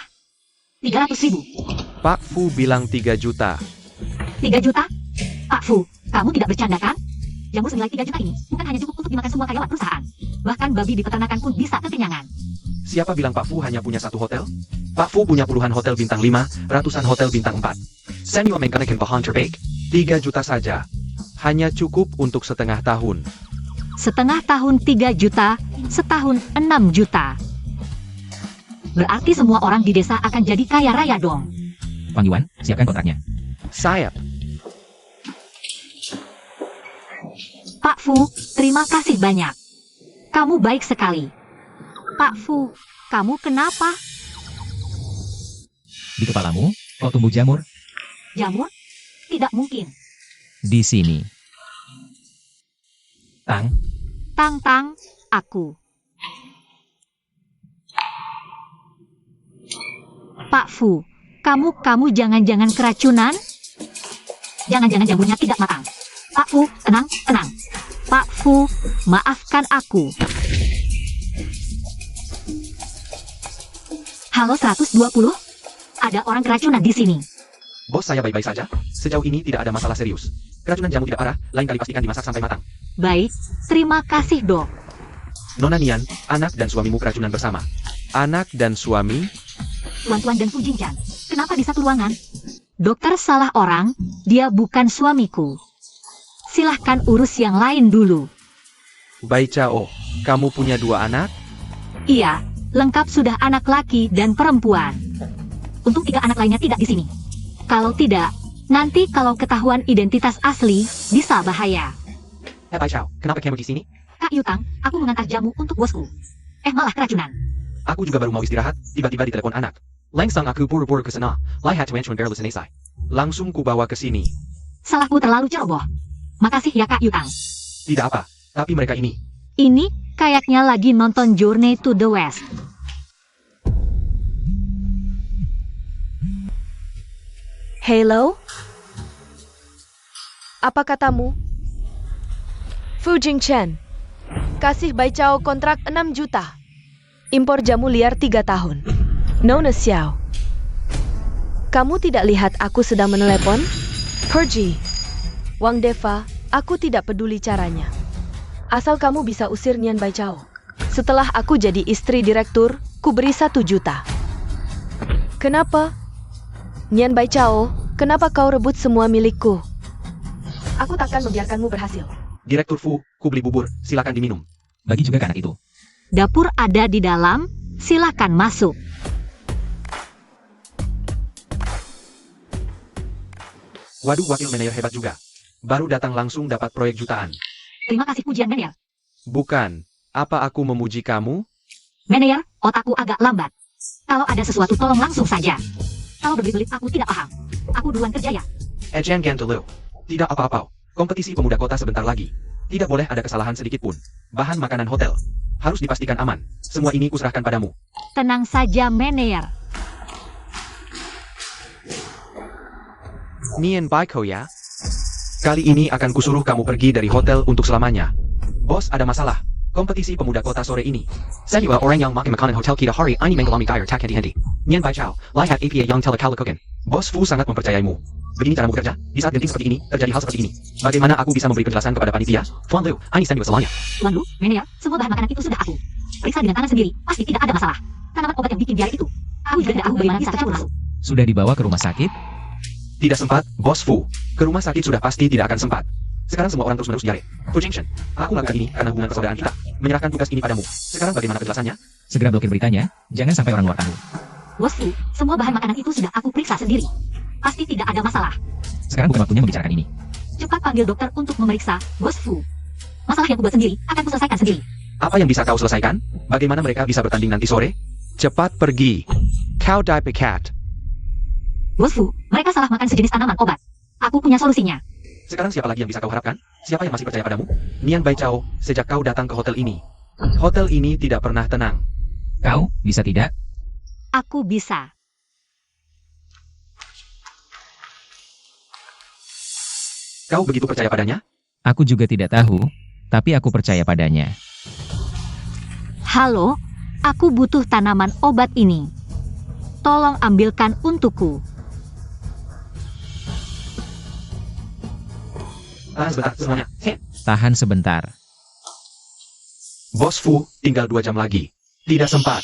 300.000? Pak Fu bilang 3 juta. 3 juta? Pak Fu, kamu tidak bercanda kan? Jamur senilai 3 juta ini bukan hanya cukup untuk dimakan semua karyawan perusahaan. Bahkan babi di peternakan pun bisa kekenyangan. Siapa bilang Pak Fu hanya punya satu hotel? Pak Fu punya puluhan hotel bintang 5, ratusan hotel bintang 4. Samuel menggunakan bahan terbaik. 3 juta saja. Hanya cukup untuk setengah tahun. Setengah tahun 3 juta, setahun 6 juta. Berarti semua orang di desa akan jadi kaya raya dong. Pang Yuan, siapkan kontraknya. Sayap. Fu, terima kasih banyak. Kamu baik sekali. Pak Fu, kamu kenapa? Di kepalamu, kau tumbuh jamur? Jamur? Tidak mungkin. Di sini. Tang, Tang, aku. Pak Fu, kamu jangan-jangan keracunan? Jangan-jangan jamurnya tidak matang. Pak Fu, tenang. Pak Fu, maafkan aku. Halo 120? Ada orang keracunan di sini. Bos, saya baik-baik saja. Sejauh ini tidak ada masalah serius. Keracunan jamu tidak parah, lain kali pastikan dimasak sampai matang. Baik, terima kasih dok. Nona Nian, anak dan suamimu keracunan bersama. Anak dan suami? Tuan-tuan dan Fu Jingchan, kenapa di satu ruangan? Dokter salah orang, dia bukan suamiku. Silahkan urus yang lain dulu. Bai Chao, kamu punya 2 anak? Iya, lengkap sudah anak laki dan perempuan. Untung 3 anak lainnya tidak di sini. Kalau tidak, nanti kalau ketahuan identitas asli, bisa bahaya. Bai Chao, kenapa kamu di sini? Kak Yutang, aku mengantar jamu untuk bosku. Malah keracunan. Aku juga baru mau istirahat, tiba-tiba ditelepon anak. Langsung aku buru-buru ke sana. Lihat tuan berlalu selesai. Langsung ku bawa ke sini. Salahku terlalu ceroboh. Makasih ya Kak Yutang. Tidak apa, tapi mereka ini. Ini kayaknya lagi nonton Journey to the West. Hello? Apa katamu? Fu Jingchen, kasih Bai Chao kontrak 6 juta. Impor jamu liar 3 tahun. Nona Xiao. Kamu tidak lihat aku sedang menelepon? Pergi. Wang Deva, aku tidak peduli caranya. Asal kamu bisa usir Nian Bai Chao. Setelah aku jadi istri direktur, ku beri 1 juta. Kenapa? Nian Bai Chao, kenapa kau rebut semua milikku? Aku takkan membiarkanmu berhasil. Direktur Fu, ku beli bubur, silakan diminum. bagi juga ke anak itu. Dapur ada di dalam, silakan masuk. Waduh, wakil manajer hebat juga. Baru datang langsung dapat proyek jutaan. Terima kasih pujian manajer. Bukan, apa aku memuji kamu? Manajer, otakku agak lambat. Kalau ada sesuatu tolong langsung saja. Kalau berbelit-belit aku tidak paham. Aku duluan kerja ya. Ejan Gantelu. Tidak apa-apa. Kompetisi pemuda kota sebentar lagi. Tidak boleh ada kesalahan sedikit pun. Bahan makanan hotel harus dipastikan aman. Semua ini kuserahkan padamu. Tenang saja manajer. Nian Baiko ya. Kali ini akan kusuruh kamu pergi dari hotel untuk selamanya. Bos, ada masalah. Kompetisi pemuda kota sore ini. Saya orang yang makan makanan hotel kita hari ini mengalami gair tak henti-henti. Nian Bai Chao, lihat APA yang telah kau lakukan. Bos Fu sangat mempercayaimu. Begini caramu bekerja. Di saat genting seperti ini, terjadi hal seperti ini. Bagaimana aku bisa memberi penjelasan kepada panitia? Tuan Liu, ini saya masalahnya. Tuan Lu, manajer, semua bahan makanan itu sudah aku periksa dengan tangan sendiri. Pasti tidak ada masalah. Tanaman obat yang bikin diare itu, aku juga tidak tahu bagaimana bisa tercampur masuk. Sudah dibawa ke rumah sakit? Tidak sempat, Bos Fu. Ke rumah sakit sudah pasti tidak akan sempat. Sekarang semua orang terus-menerus diare. Fu Jingchen, aku lakukan ini karena hubungan persaudaraan kita. Menyerahkan tugas ini padamu. Sekarang bagaimana penjelasannya? Segera blokir beritanya, jangan sampai orang luar tahu. Bos Fu, semua bahan makanan itu sudah aku periksa sendiri. Pasti tidak ada masalah. Sekarang bukan waktunya membicarakan ini. Cepat panggil dokter untuk memeriksa, Bos Fu. Masalah yang kubuat sendiri, akan kuselesaikan sendiri. Apa yang bisa kau selesaikan? Bagaimana mereka bisa bertanding nanti sore? Cepat pergi. Kau die pecat. Bos Fu, mereka salah makan sejenis tanaman obat. Aku punya solusinya. Sekarang siapa lagi yang bisa kau harapkan? Siapa yang masih percaya padamu? Nian Bai Chao, sejak kau datang ke hotel ini. Hotel ini tidak pernah tenang. Kau, bisa tidak? Aku bisa. Kau begitu percaya padanya? Aku juga tidak tahu, tapi aku percaya padanya. Halo, aku butuh tanaman obat ini. Tolong ambilkan untukku. Tahan sebentar semuanya. Tahan sebentar. Bos Fu, tinggal 2 jam lagi. Tidak sempat.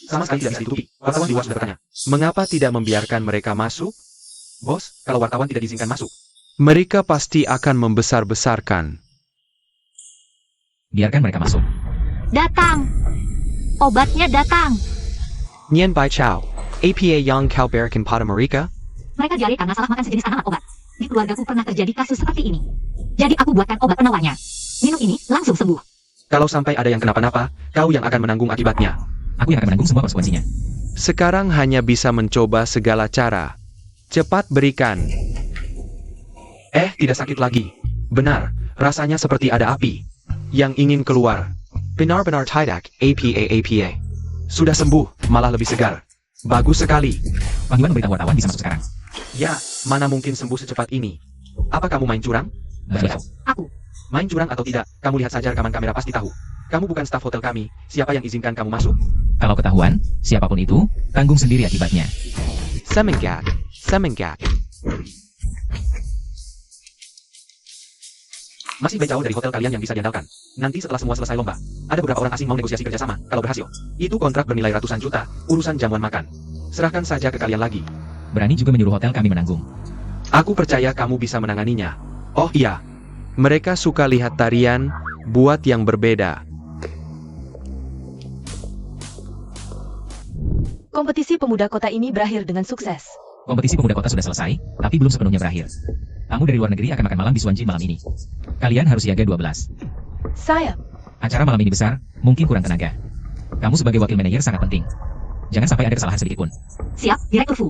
Sama sekali tidak bisa ditutupi. Wartawan di luar sudah bertanya. Mengapa tidak membiarkan mereka masuk? Bos, kalau wartawan tidak diizinkan masuk, mereka pasti akan membesar-besarkan. Biarkan mereka masuk. Datang. Obatnya datang. Nian Bai Chao, APA yang kau berikan pada mereka? Mereka diare karena salah makan sejenis tanaman obat. Di keluargaku pernah terjadi kasus seperti ini. Jadi aku buatkan obat penawarnya. Minum ini, langsung sembuh. Kalau sampai ada yang kenapa-napa, kau yang akan menanggung akibatnya. Aku yang akan menanggung semua konsekuensinya. Sekarang hanya bisa mencoba segala cara. Cepat berikan. Tidak sakit lagi. Benar, rasanya seperti ada api yang ingin keluar. Benar-benar tidak, APA. Sudah sembuh, malah lebih segar. Bagus sekali. Wang Yuan memberitahu wartawan bisa masuk sekarang. Ya, mana mungkin sembuh secepat ini. Apa kamu main curang? Betul. Aku. Main curang atau tidak, kamu lihat saja rekaman kamera pasti tahu. Kamu bukan staf hotel kami, siapa yang izinkan kamu masuk? Kalau ketahuan, siapapun itu, tanggung sendiri akibatnya. Semenggak. Masih jauh dari hotel kalian yang bisa diandalkan. Nanti setelah semua selesai lomba, ada beberapa orang asing mau negosiasi kerjasama. Kalau berhasil, itu kontrak bernilai ratusan juta, urusan jamuan makan. Serahkan saja ke kalian lagi. Berani juga menyuruh hotel kami menanggung. Aku percaya kamu bisa menanganinya. Oh iya, mereka suka lihat tarian, buat yang berbeda. Kompetisi pemuda kota ini berakhir dengan sukses. Kompetisi pemuda kota sudah selesai, tapi belum sepenuhnya berakhir. Tamu dari luar negeri akan makan malam di Suanjin malam ini. Kalian harus siaga 12. Sayap. Acara malam ini besar, mungkin kurang tenaga. Kamu sebagai wakil manajer sangat penting. Jangan sampai ada kesalahan sedikit pun. Siap, Direktur Fu.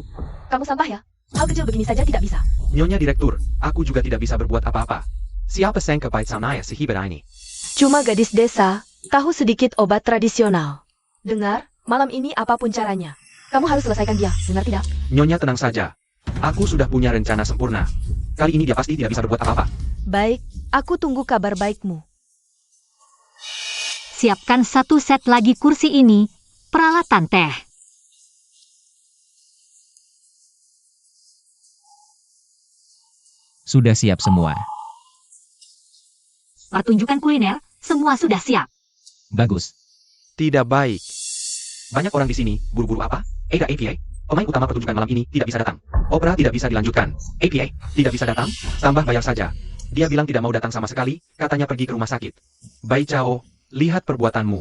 Kamu sampah ya? Hal kecil begini saja tidak bisa. Nyonya Direktur, aku juga tidak bisa berbuat apa-apa. Siapa sangka pahit sanaya sehebat ini? Cuma gadis desa, tahu sedikit obat tradisional. Dengar, malam ini apapun caranya, kamu harus selesaikan dia, dengar tidak? Nyonya tenang saja. Aku sudah punya rencana sempurna. Kali ini dia pasti tidak bisa berbuat apa-apa. Baik, aku tunggu kabar baikmu. Siapkan satu set lagi kursi ini. Peralatan teh. Sudah siap semua. Pertunjukan kuliner, semua sudah siap. Bagus. Tidak baik. Banyak orang di sini, buru-buru apa? APA. Pemain utama pertunjukan malam ini tidak bisa datang. Opera tidak bisa dilanjutkan. APA tidak bisa datang, tambah bayar saja. Dia bilang tidak mau datang sama sekali, katanya pergi ke rumah sakit. Bai Chao, lihat perbuatanmu.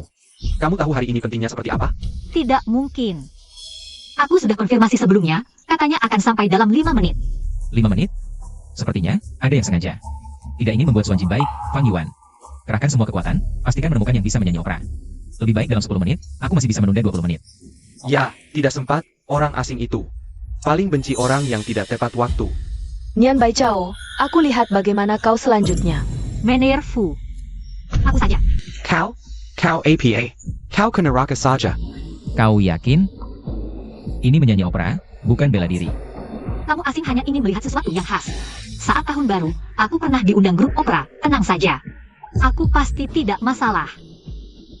Kamu tahu hari ini pentingnya seperti apa? Tidak mungkin. Aku sudah konfirmasi sebelumnya, katanya akan sampai dalam 5 menit. 5 menit? Sepertinya, ada yang sengaja. Tidak ingin membuat Suanjin baik, Fang Yuan. Kerahkan semua kekuatan, pastikan menemukan yang bisa menyanyi opera. Lebih baik dalam 10 menit, aku masih bisa menunda 20 menit. Ya, tidak sempat, orang asing itu. Paling benci orang yang tidak tepat waktu. Nian Bai Chao, aku lihat bagaimana kau selanjutnya. Manager Fu. Aku saja. Kau APA. Kau ke neraka saja. Kau yakin? Ini menyanyi opera, bukan bela diri. Kamu asing hanya ingin melihat sesuatu yang khas. Saat tahun baru, aku pernah diundang grup opera, tenang saja. Aku pasti tidak masalah.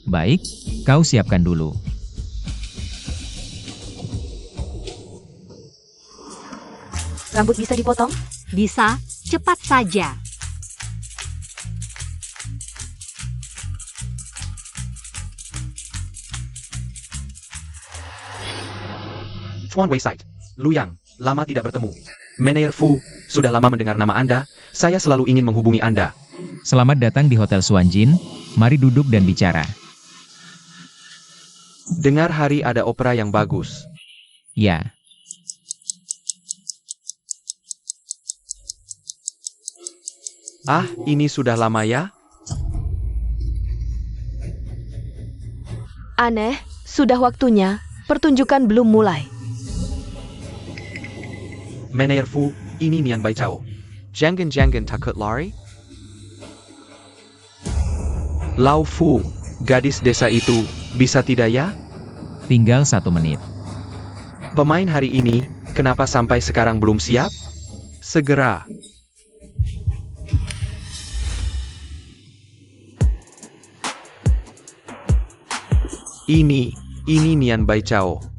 Baik, kau siapkan dulu. Rambut bisa dipotong? Bisa, cepat saja. Chuan Weisai. Luyang, lama tidak bertemu. Manager Fu, sudah lama mendengar nama Anda, saya selalu ingin menghubungi Anda. Selamat datang di Hotel Suanjin, mari duduk dan bicara. Dengar hari ada opera yang bagus. Ya, Ini sudah lama ya? Aneh, sudah waktunya, pertunjukan belum mulai. Manager Fu, ini Nian Bai Chao. Jangan takut lari? Lao Fu, gadis desa itu, bisa tidak ya? tinggal 1 menit. Pemain hari ini, kenapa sampai sekarang belum siap? Segera. Ini Nian Bai Chao.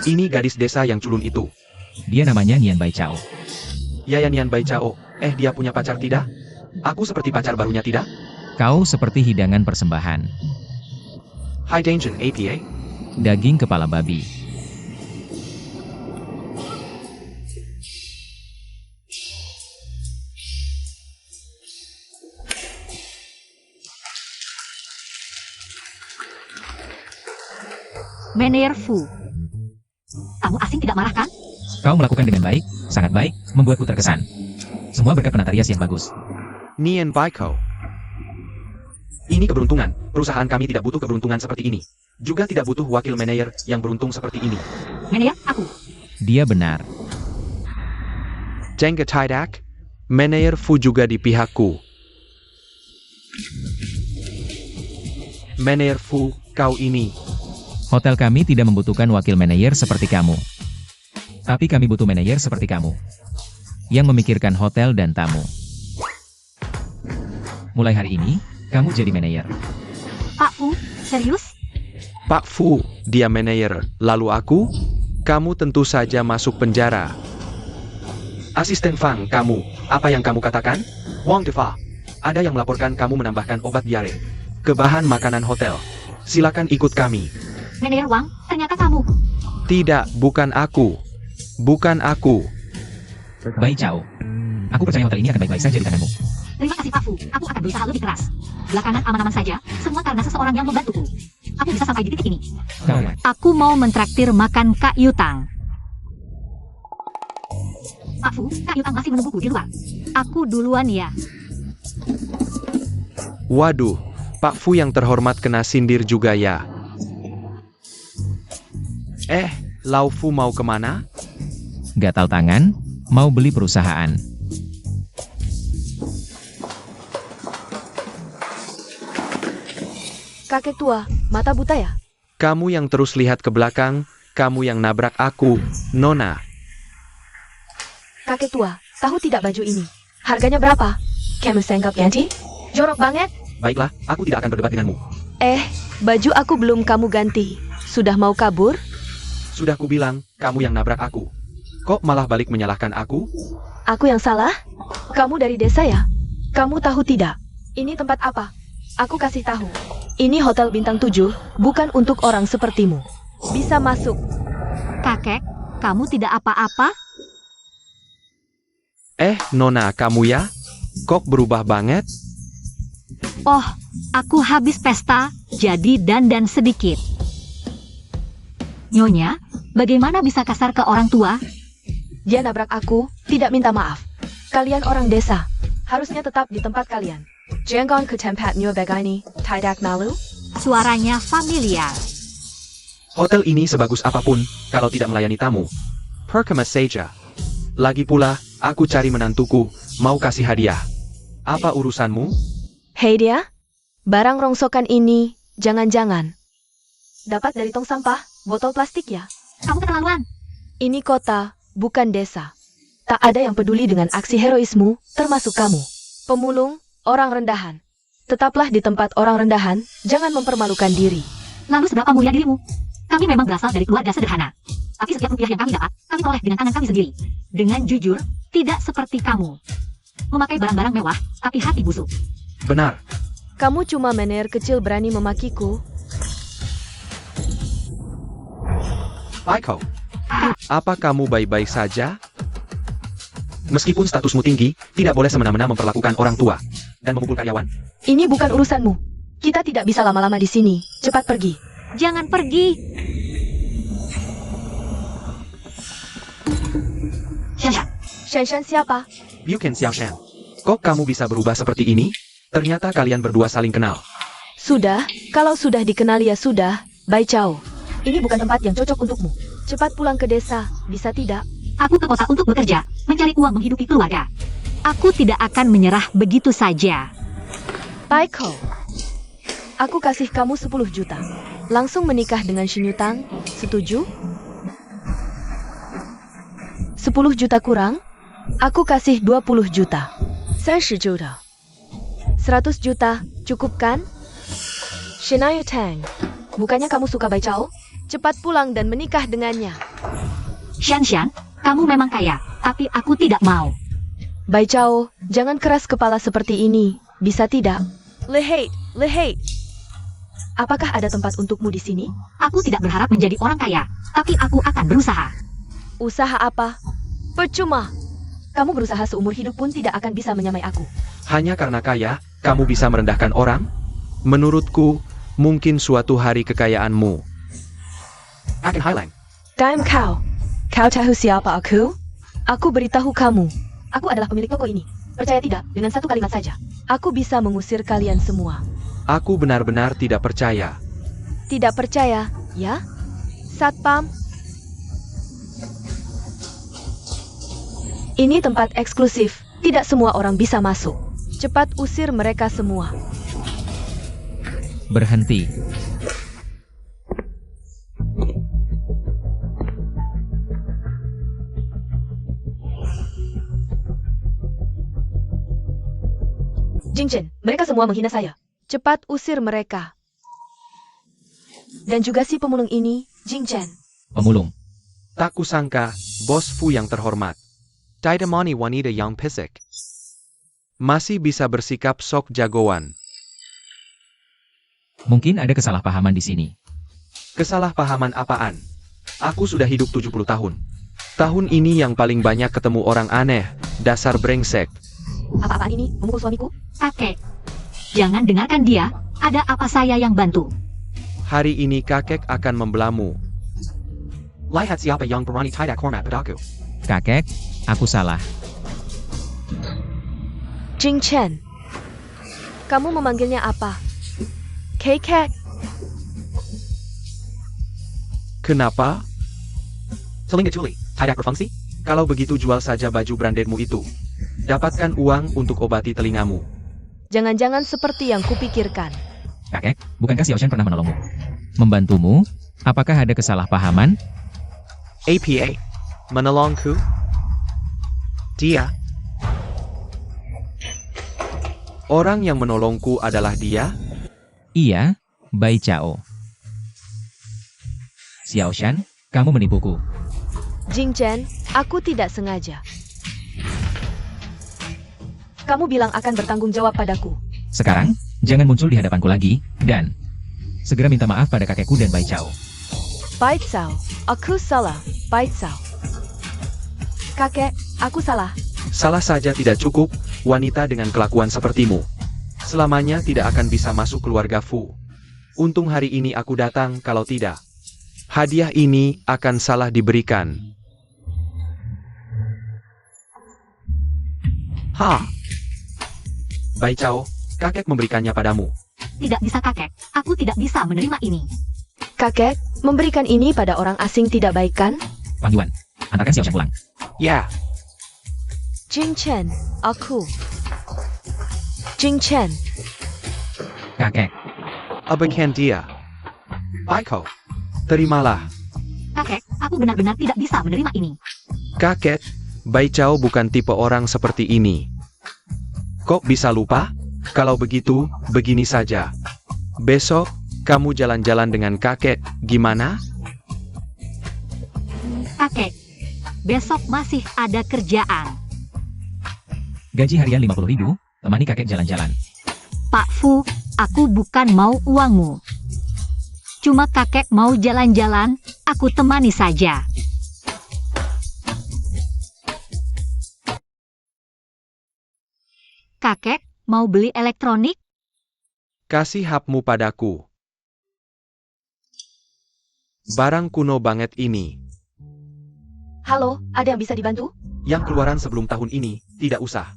Ini gadis desa yang culun itu. Dia namanya Nian Bai Chao. Nian Bai Chao. Dia punya pacar tidak? Aku seperti pacar barunya tidak? Kau seperti hidangan persembahan. Hai Dangjin APA. Daging kepala babi. Meneer Fu. Tamu asing tidak marah kan? Kau melakukan dengan baik, sangat baik, membuatku terkesan. Semua berkat penata rias yang bagus. Nian Bai Chao. Ini keberuntungan. Perusahaan kami tidak butuh keberuntungan seperti ini. Juga tidak butuh wakil manajer yang beruntung seperti ini. Meneer, aku. Dia benar. Jengga Tidak. Manajer Fu juga di pihakku. Manajer Fu, kau ini. Hotel kami tidak membutuhkan wakil manajer seperti kamu. Tapi kami butuh manajer seperti kamu. Yang memikirkan hotel dan tamu. Mulai hari ini, kamu jadi manajer. Pak Fu, serius? Pak Fu, dia manajer. Lalu aku? Kamu tentu saja masuk penjara. Asisten Fang, kamu. Apa yang kamu katakan? Wang Defa. Ada yang melaporkan kamu menambahkan obat diare ke bahan makanan hotel. Silakan ikut kami. Meneer Wang, ternyata kamu. Tidak, bukan aku. Bukan aku. Bai Chao. Aku percaya hotel ini akan baik-baik saja di tanganmu. Terima kasih Pak Fu, aku akan berusaha lebih keras. Belakangan aman-aman saja, semua karena seseorang yang membantuku. Aku bisa sampai di titik ini. Kau. Aku mau mentraktir makan Kak Yutang. Pak Fu, Kak Yutang masih menungguku di luar. Aku duluan ya. Waduh, Pak Fu yang terhormat kena sindir juga ya. Lau Fu mau kemana? Gatal tangan, mau beli perusahaan. Kakek tua, mata buta ya? Kamu yang terus lihat ke belakang, kamu yang nabrak aku, Nona. Kakek tua, tahu tidak baju ini? Harganya berapa? Kamu sanggup ganti? Jorok banget. Baiklah, aku tidak akan berdebat denganmu. Baju aku belum kamu ganti. Sudah mau kabur? Sudah kubilang, kamu yang nabrak aku. Kok malah balik menyalahkan aku? Aku yang salah? Kamu dari desa ya? Kamu tahu tidak? Ini tempat apa? Aku kasih tahu. Ini hotel bintang 7, bukan untuk orang sepertimu. Bisa masuk. Kakek, kamu tidak apa-apa? Nona, kamu ya? Kok berubah banget? Oh, aku habis pesta, jadi dandan sedikit. Nyonya, bagaimana bisa kasar ke orang tua? Dia nabrak aku, tidak minta maaf. Kalian orang desa, harusnya tetap di tempat kalian. Jangan ke tempat New Begani, tidak malu? Suaranya familiar. Hotel ini sebagus apapun, kalau tidak melayani tamu. Percuma saja. Lagi pula, aku cari menantuku, mau kasih hadiah. Apa urusanmu? Hei dia, barang rongsokan ini, jangan-jangan dapat dari tong sampah, botol plastik ya? Kamu keterlaluan. Ini kota, bukan desa. Tak ada yang peduli dengan aksi heroismu, termasuk kamu. Pemulung, orang rendahan. Tetaplah di tempat orang rendahan, jangan mempermalukan diri. Lalu seberapa mulia dirimu? Kami memang berasal dari keluarga sederhana. Tapi setiap rupiah yang kami dapat, kami peroleh dengan tangan kami sendiri. Dengan jujur, tidak seperti kamu. Memakai barang-barang mewah, tapi hati busuk. Benar. Kamu cuma manajer kecil berani memakiku. Aiko, apa kamu baik-baik saja? Meskipun statusmu tinggi, tidak boleh semena-mena memperlakukan orang tua dan memukul karyawan. Ini bukan urusanmu. Kita tidak bisa lama-lama di sini. Cepat pergi. Jangan pergi. Shan-shan. Shan-shan siapa? Bukan Xiaoshan. Kok kamu bisa berubah seperti ini? Ternyata kalian berdua saling kenal. Sudah, kalau sudah dikenal ya sudah. Bai Chao. Ini bukan tempat yang cocok untukmu. Cepat pulang ke desa, bisa tidak? Aku ke kota untuk bekerja, mencari uang menghidupi keluarga. Aku tidak akan menyerah begitu saja. Baiko. Aku kasih kamu 10 juta. Langsung menikah dengan Shin Yutang, setuju? 10 juta kurang? Aku kasih 20 juta. 30 juta. 100 juta, cukup kan? Shin Yutang, bukannya kamu suka Bai Chao? Cepat pulang dan menikah dengannya. Xian, kamu memang kaya, tapi aku tidak mau. Bai Chao, jangan keras kepala seperti ini. Bisa tidak? Lehei. Apakah ada tempat untukmu di sini? Aku tidak berharap menjadi orang kaya, tapi aku akan berusaha. Usaha apa? Percuma. Kamu berusaha seumur hidup pun tidak akan bisa menyamai aku. Hanya karena kaya, kamu bisa merendahkan orang? Menurutku, mungkin suatu hari kekayaanmu akan hilang. Diam kau. Kau tahu siapa aku? Aku beritahu kamu. Aku adalah pemilik toko ini. Percaya tidak, dengan satu kalimat saja. Aku bisa mengusir kalian semua. Aku benar-benar tidak percaya. Tidak percaya, ya? Satpam. Ini tempat eksklusif. Tidak semua orang bisa masuk. Cepat usir mereka semua. Berhenti. Jing Chen, mereka semua menghina saya. Cepat usir mereka. Dan juga si pemulung ini, Jing Chen. Pemulung. Tak kusangka, Bos Fu yang terhormat. Didamani wanita yang pisik. Masih bisa bersikap sok jagoan. Mungkin ada kesalahpahaman di sini. Kesalahpahaman apaan? Aku sudah hidup 70 tahun. Tahun ini yang paling banyak ketemu orang aneh, dasar brengsek. Apa-apaan ini? Memukul suamiku? Kakek, jangan dengarkan dia. Ada apa saya yang bantu? Hari ini kakek akan membelamu. Lihat siapa yang berani tidak hormat padaku. Kakek, aku salah. Jing Chen. Kamu memanggilnya apa? Kakek. Kenapa? Telinga culi, tidak berfungsi? Kalau begitu jual saja baju brandedmu itu. Dapatkan uang untuk obati telingamu. Jangan-jangan seperti yang kupikirkan. Kakek, bukankah Xiao Shan pernah menolongmu? Membantumu? Apakah ada kesalahpahaman? APA. Menolongku? Dia? Orang yang menolongku adalah dia? Iya, Bai Chao. Xiao Shan, kamu menipuku. Jing Chen, aku tidak sengaja. Kamu bilang akan bertanggung jawab padaku. Sekarang, jangan muncul di hadapanku lagi, dan segera minta maaf pada kakekku dan Bai Chao. Bai Cao, aku salah. Bai Cao. Kakek, aku salah. Salah saja tidak cukup, wanita dengan kelakuan sepertimu. Selamanya tidak akan bisa masuk keluarga Fu. Untung hari ini aku datang, kalau tidak, hadiah ini akan salah diberikan. Ha! Bai Chao, kakek memberikannya padamu. Tidak bisa kakek, aku tidak bisa menerima ini. Kakek, memberikan ini pada orang asing tidak baik kan? Wang Yuan, antarkan Xiao Shan pulang. Ya, Jing Chen, aku. Jing Chen, Kakek, abaikan dia. Baiko, terimalah. Kakek, aku benar-benar tidak bisa menerima ini. Kakek, Bai Chao bukan tipe orang seperti ini. Kok bisa lupa? Kalau begitu, begini saja. Besok, kamu jalan-jalan dengan kakek, gimana? Kakek, besok masih ada kerjaan. gaji harian 50.000, temani kakek jalan-jalan. Pak Fu, aku bukan mau uangmu. Cuma kakek mau jalan-jalan, aku temani saja. Kakek, mau beli elektronik? Kasih hapmu padaku. Barang kuno banget ini. halo, ada yang bisa dibantu? Yang keluaran sebelum tahun ini, tidak usah.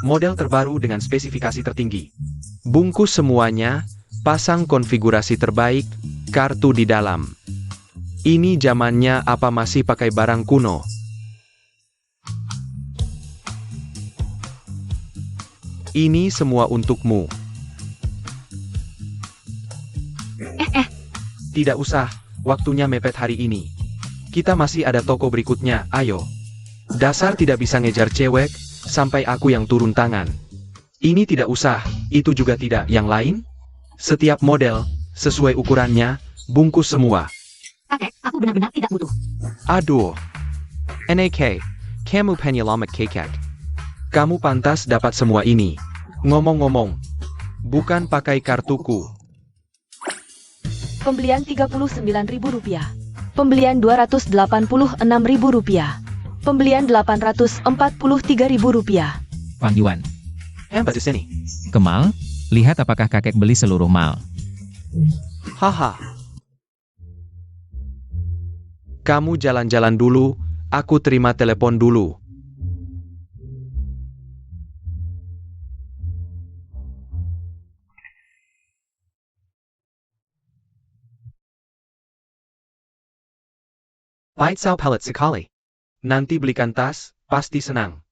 Model terbaru dengan spesifikasi tertinggi. Bungkus semuanya, pasang konfigurasi terbaik, kartu di dalam. Ini zamannya apa masih pakai barang kuno? Ini semua untukmu. Tidak usah, waktunya mepet hari ini. Kita masih ada toko berikutnya, ayo. Dasar tidak bisa ngejar cewek, sampai aku yang turun tangan. Ini tidak usah, itu juga tidak. Yang lain? Setiap model, sesuai ukurannya, bungkus semua. Kakek, aku benar-benar tidak butuh. Aduh, NAK, kamu penyelamat kekek. Kamu pantas dapat semua ini. Ngomong-ngomong, bukan pakai kartuku. Pembelian Rp39.000. Pembelian Rp286.000. Pembelian Rp843.000. Fang Yuan. Hebat di sini. Kemal, lihat apakah kakek beli seluruh mal. Haha. Kamu jalan-jalan dulu, aku terima telepon dulu. Paitsau pelet sekali. Nanti belikan tas, pasti senang.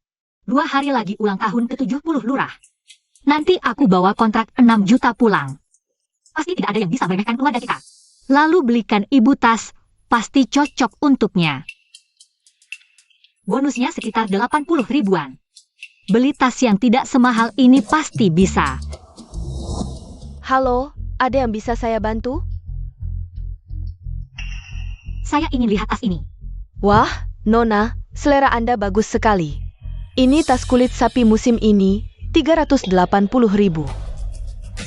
2 hari lagi ulang tahun ke-70 lurah. Nanti aku bawa kontrak 6 juta pulang. Pasti tidak ada yang bisa meremehkan keluarga kita. Lalu belikan ibu tas, pasti cocok untuknya. Bonusnya sekitar 80 ribuan. Beli tas yang tidak semahal ini pasti bisa. Halo, ada yang bisa saya bantu? Saya ingin lihat tas ini. Wah, Nona, selera Anda bagus sekali. Ini tas kulit sapi musim ini, 380.000.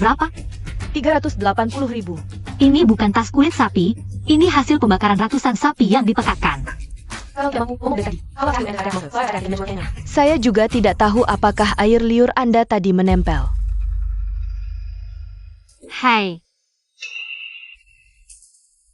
Berapa? 380.000. Ini bukan tas kulit sapi, ini hasil pembakaran ratusan sapi yang dipekatkan. Saya juga tidak tahu apakah air liur Anda tadi menempel. Hai,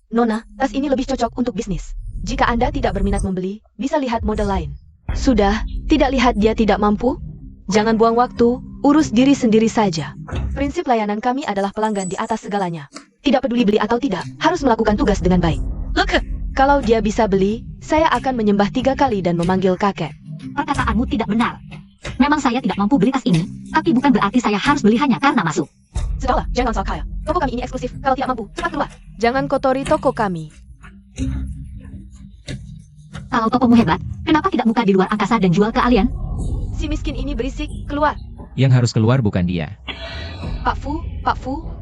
Nona, tas ini lebih cocok untuk bisnis. Jika Anda tidak berminat membeli, bisa lihat model lain. Sudah, tidak lihat dia tidak mampu? Jangan buang waktu, urus diri sendiri saja. Prinsip layanan kami adalah pelanggan di atas segalanya. Tidak peduli beli atau tidak, harus melakukan tugas dengan baik. Look, kalau dia bisa beli, saya akan menyembah 3 kali dan memanggil kakek. perkataanmu tidak benar. Memang saya tidak mampu beli tas ini, tapi bukan berarti saya harus beli hanya karena masuk. Sudahlah, jangan soal kaya. Toko kami ini eksklusif, kalau tidak mampu, cepat keluar. Jangan kotori toko kami. Kalau tokomu hebat, kenapa tidak buka di luar angkasa dan jual ke alien? Si miskin ini berisik, keluar. Yang harus keluar bukan dia. Pak Fu,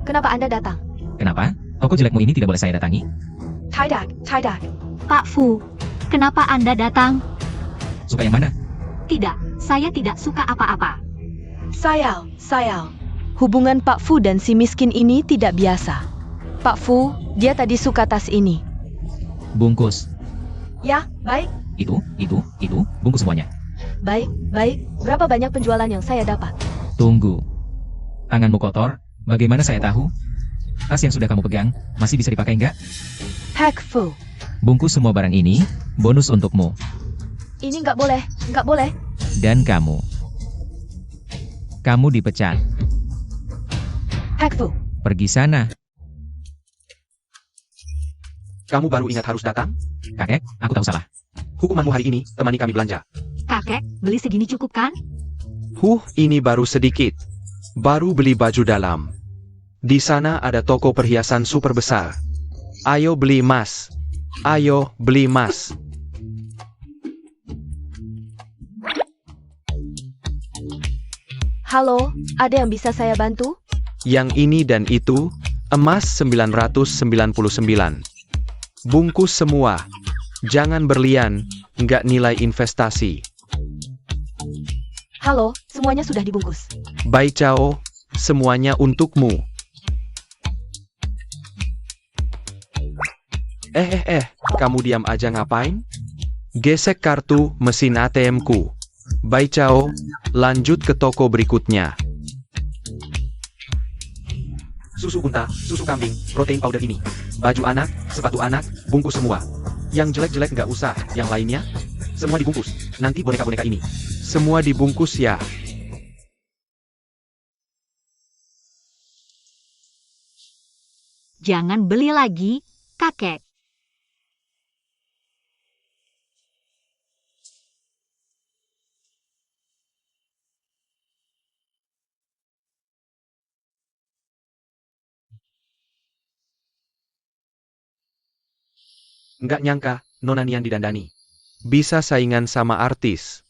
kenapa Anda datang? Kenapa? Toko jelekmu ini tidak boleh saya datangi? Tidak. Pak Fu, kenapa Anda datang? Suka yang mana? Tidak, saya tidak suka apa-apa. Sayal. Hubungan Pak Fu dan si miskin ini tidak biasa. Pak Fu, dia tadi suka tas ini. Bungkus. Ya, baik. Itu, bungkus semuanya. Baik. Berapa banyak penjualan yang saya dapat? Tunggu. Tanganmu kotor, bagaimana saya tahu? Tas yang sudah kamu pegang, masih bisa dipakai enggak? Hack Fu. Bungkus semua barang ini, bonus untukmu. Ini nggak boleh. Dan kamu. Kamu dipecat. Hack Fu. Pergi sana. Kamu baru ingat harus datang? Kakek, aku tahu salah. Hukumanmu hari ini, temani kami belanja. Kakek, beli segini cukup kan? Ini baru sedikit. Baru beli baju dalam. Di sana ada toko perhiasan super besar. Ayo beli emas. Halo, ada yang bisa saya bantu? Yang ini dan itu, emas 999. Bungkus semua. Jangan berlian, nggak nilai investasi. Halo, semuanya sudah dibungkus. Bai Chao, semuanya untukmu. Kamu diam aja ngapain? Gesek kartu mesin ATM-ku. Bai Chao, lanjut ke toko berikutnya. Susu unta, susu kambing, protein powder ini. Baju anak, sepatu anak, bungkus semua. Yang jelek-jelek nggak usah, yang lainnya, semua dibungkus. Nanti boneka-boneka ini. Semua dibungkus ya. Jangan beli lagi, kakek. Nggak nyangka, Nona Nian didandani. Bisa saingan sama artis.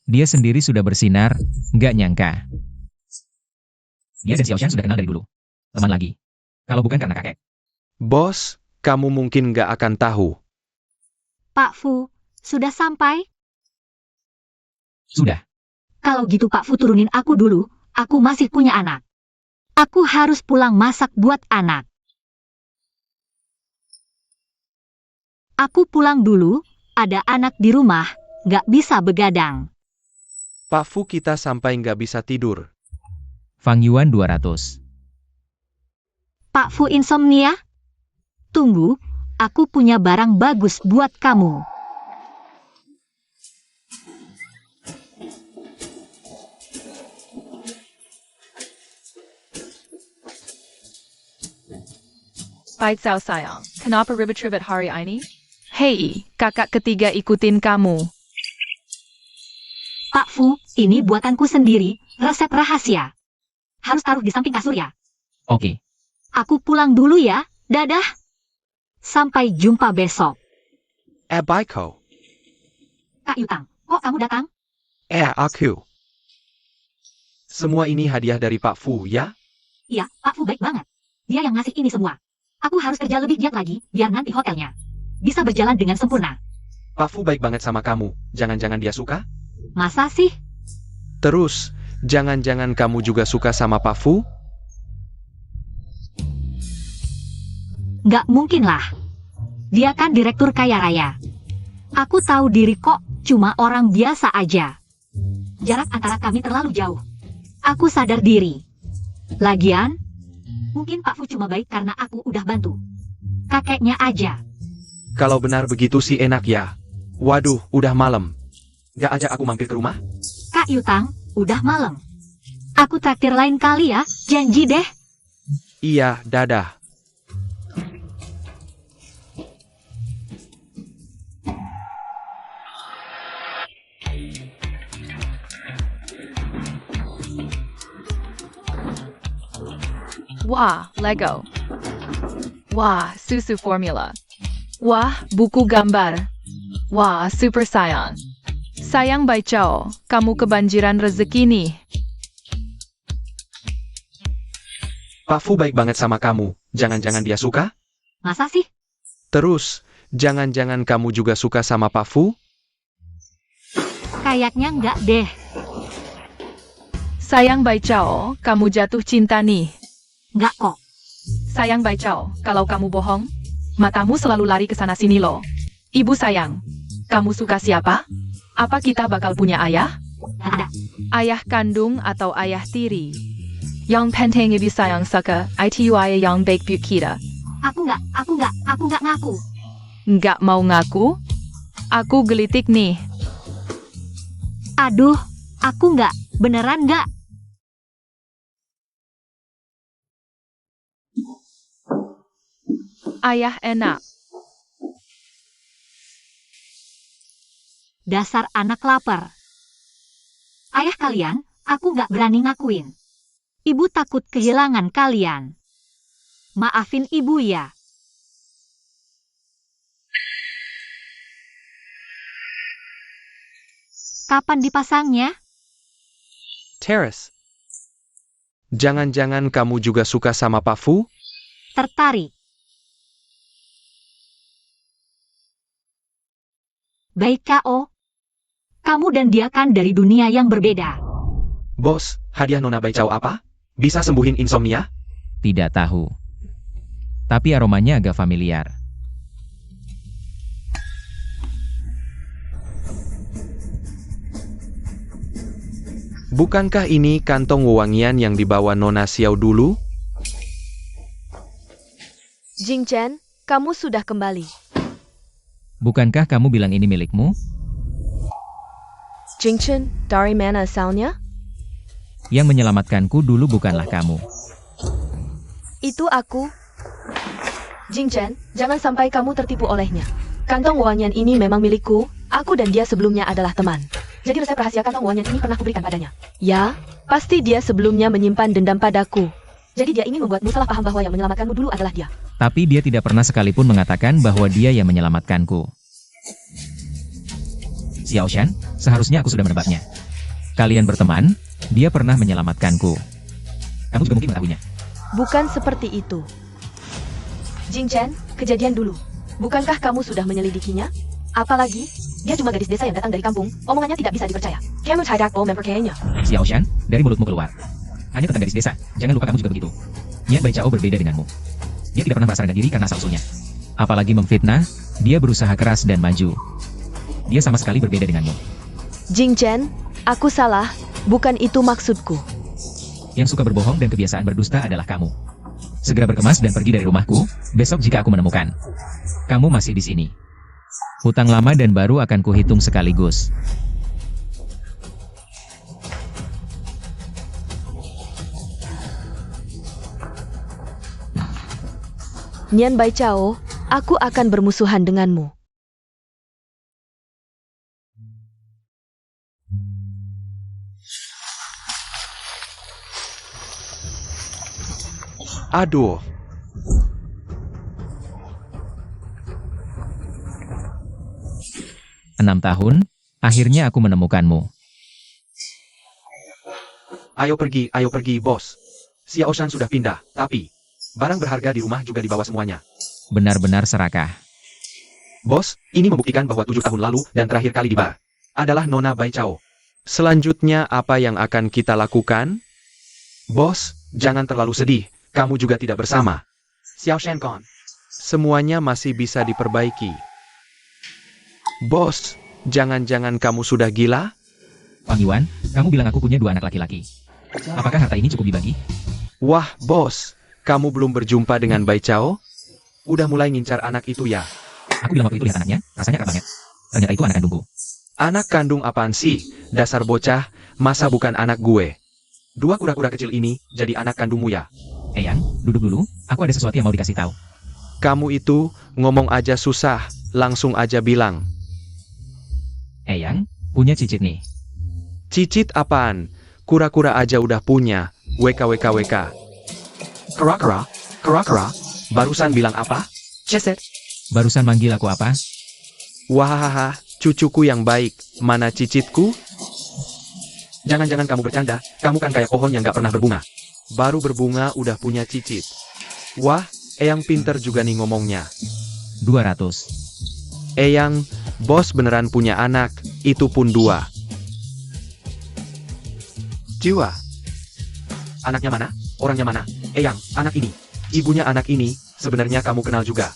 Dia sendiri sudah bersinar, nggak nyangka. Dia dan Xiaoshan sudah kenal dari dulu. Teman lagi. Kalau bukan karena kakek. Bos, kamu mungkin nggak akan tahu. Pak Fu, Sudah sampai? Sudah. Kalau gitu Pak Fu turunin aku dulu, aku masih punya anak. Aku harus pulang masak buat anak. Aku pulang dulu, ada anak di rumah, nggak bisa begadang. Pak Fu kita sampai nggak bisa tidur. Fang Yuan 200. Pak Fu insomnia? Tunggu, aku punya barang bagus buat kamu. Pai Cao sayang, kenapa ribet-ribet hari ini? Hei, kakak ketiga ikutin kamu. Pak Fu, ini buatanku sendiri, resep rahasia. Harus taruh di samping kasur ya. Oke. Aku pulang dulu ya, dadah. Sampai jumpa besok. Bye Ko. Kak Yutang, kok kamu datang? Aku. Semua ini hadiah dari Pak Fu ya? Iya, Pak Fu baik banget. Dia yang ngasih ini semua. Aku harus kerja lebih giat lagi, biar nanti hotelnya bisa berjalan dengan sempurna. Pak Fu baik banget sama kamu. Jangan-jangan dia suka? Masa sih? Terus, jangan-jangan kamu juga suka sama Pak Fu? Nggak mungkin lah. Dia kan direktur kaya raya. Aku tahu diri kok, cuma orang biasa aja. Jarak antara kami terlalu jauh. Aku sadar diri. Lagian, mungkin Pak Fu cuma baik karena aku udah bantu. Kakeknya aja. Kalau benar begitu sih enak ya. Waduh, udah malam. Gak ajak aku mampir ke rumah? Kak Yutang, udah malam. Aku traktir lain kali ya, janji deh. Iya, dadah. Wah, Lego. Wah, susu formula. Wah, buku gambar. Wah, super sayang. Sayang Bai Chao, kamu kebanjiran rezeki nih. Pak Fu baik banget sama kamu. Jangan-jangan dia suka? Masa sih? Terus, jangan-jangan kamu juga suka sama Pak Fu? Kayaknya nggak deh. Sayang Bai Chao, kamu jatuh cinta nih. Nggak kok. Sayang Bai Chao, kalau kamu bohong, matamu selalu lari ke sana sini loh. Ibu sayang, kamu suka siapa? Apa kita bakal punya ayah? Nggak ada. Ayah kandung atau ayah tiri? Yang penting ibu sayang suka, itu ayah yang baik buat kita. Aku nggak ngaku. Nggak mau ngaku? Aku gelitik nih. Aduh, aku nggak, beneran nggak. Ayah enak. Dasar anak lapar. Ayah kalian, aku nggak berani ngakuin. Ibu takut kehilangan kalian. Maafin ibu ya. Kapan dipasangnya? Terrace. Jangan-jangan kamu juga suka sama Pak Fu? Tertarik. Baik K.O. Kamu dan dia kan dari dunia yang berbeda. Bos, hadiah Nona Bai Chao apa? Bisa sembuhin insomnia? Tidak tahu. Tapi aromanya agak familiar. Bukankah ini kantong wewangian yang dibawa Nona Xiao dulu? Jing Chen, kamu sudah kembali. Bukankah kamu bilang ini milikmu? Jing Chen, dari mana asalnya? Yang menyelamatkanku dulu bukanlah kamu. Itu aku. Jing Chen, jangan sampai kamu tertipu olehnya. Kantong wewangian ini memang milikku, aku dan dia sebelumnya adalah teman. Jadi resep rahasia kantong wewangian ini pernah kuberikan padanya. Ya, pasti dia sebelumnya menyimpan dendam padaku. Jadi dia ingin membuatmu salah paham bahwa yang menyelamatkanmu dulu adalah dia. Tapi dia tidak pernah sekalipun mengatakan bahwa dia yang menyelamatkanku. Xiao Shan, seharusnya aku sudah menebaknya. Kalian berteman, dia pernah menyelamatkanku. Kamu juga mungkin mengetahuinya. Bukan seperti itu. Jing Chen, kejadian dulu. Bukankah kamu sudah menyelidikinya? Apalagi, Dia cuma gadis desa yang datang dari kampung, omongannya tidak bisa dipercaya. Kamu tidak mau mempercayainya. Xiao Shan, dari mulutmu keluar. Hanya tentang gadis desa, jangan lupa kamu juga begitu. Niat Bai Chao berbeda denganmu. Dia tidak pernah merasa rendah diri karena asal-usulnya. Apalagi memfitnah, dia berusaha keras dan maju. Dia sama sekali berbeda denganmu. Jing Chen, aku salah, bukan itu maksudku. Yang suka berbohong dan kebiasaan berdusta adalah kamu. Segera berkemas dan pergi dari rumahku, besok jika aku menemukan. Kamu masih di sini. Hutang lama dan baru akan kuhitung sekaligus. Nian Bai Chao, aku akan bermusuhan denganmu. Aduh, 6 tahun, akhirnya aku menemukanmu. ayo pergi, bos. Xiao Shan sudah pindah, tapi barang berharga di rumah juga dibawa semuanya. Benar-benar serakah. Bos, ini membuktikan bahwa 7 tahun lalu dan terakhir kali di bar adalah Nona Bai Chao. Selanjutnya apa yang akan kita lakukan? Bos, jangan terlalu sedih, kamu juga tidak bersama. Xiao Shan gone. Semuanya masih bisa diperbaiki. Bos, jangan-jangan kamu sudah gila? Fang Yuan, kamu bilang aku punya 2 anak laki-laki. Apakah harta ini cukup dibagi? Wah, bos, kamu belum berjumpa dengan Bai Chao? Udah mulai ngincar anak itu ya? Aku bilang waktu itu lihat anaknya, rasanya akrab banget. Ternyata itu anak kandungku. Anak kandung apaan sih? Dasar bocah, masa bukan anak gue? 2 kura-kura kecil ini jadi anak kandungmu ya? Eyang, duduk dulu, aku ada sesuatu yang mau dikasih tahu. Kamu itu ngomong aja susah, langsung aja bilang. Eyang, punya cicit nih. Cicit apaan? Kura-kura aja udah punya. WKWKWK. Kera, barusan bilang apa? Ceset. Barusan manggil aku apa? Wahahaha, cucuku yang baik. Mana cicitku? Jangan-jangan kamu bercanda, kamu kan kayak pohon yang gak pernah berbunga. Baru berbunga udah punya cicit. Wah, Eyang pinter juga nih ngomongnya. 200. Eyang, bos beneran punya anak, itu pun 2. Jiwa. Anaknya mana? Orangnya mana? Eyang, anak ini. Ibunya anak ini, sebenarnya kamu kenal juga.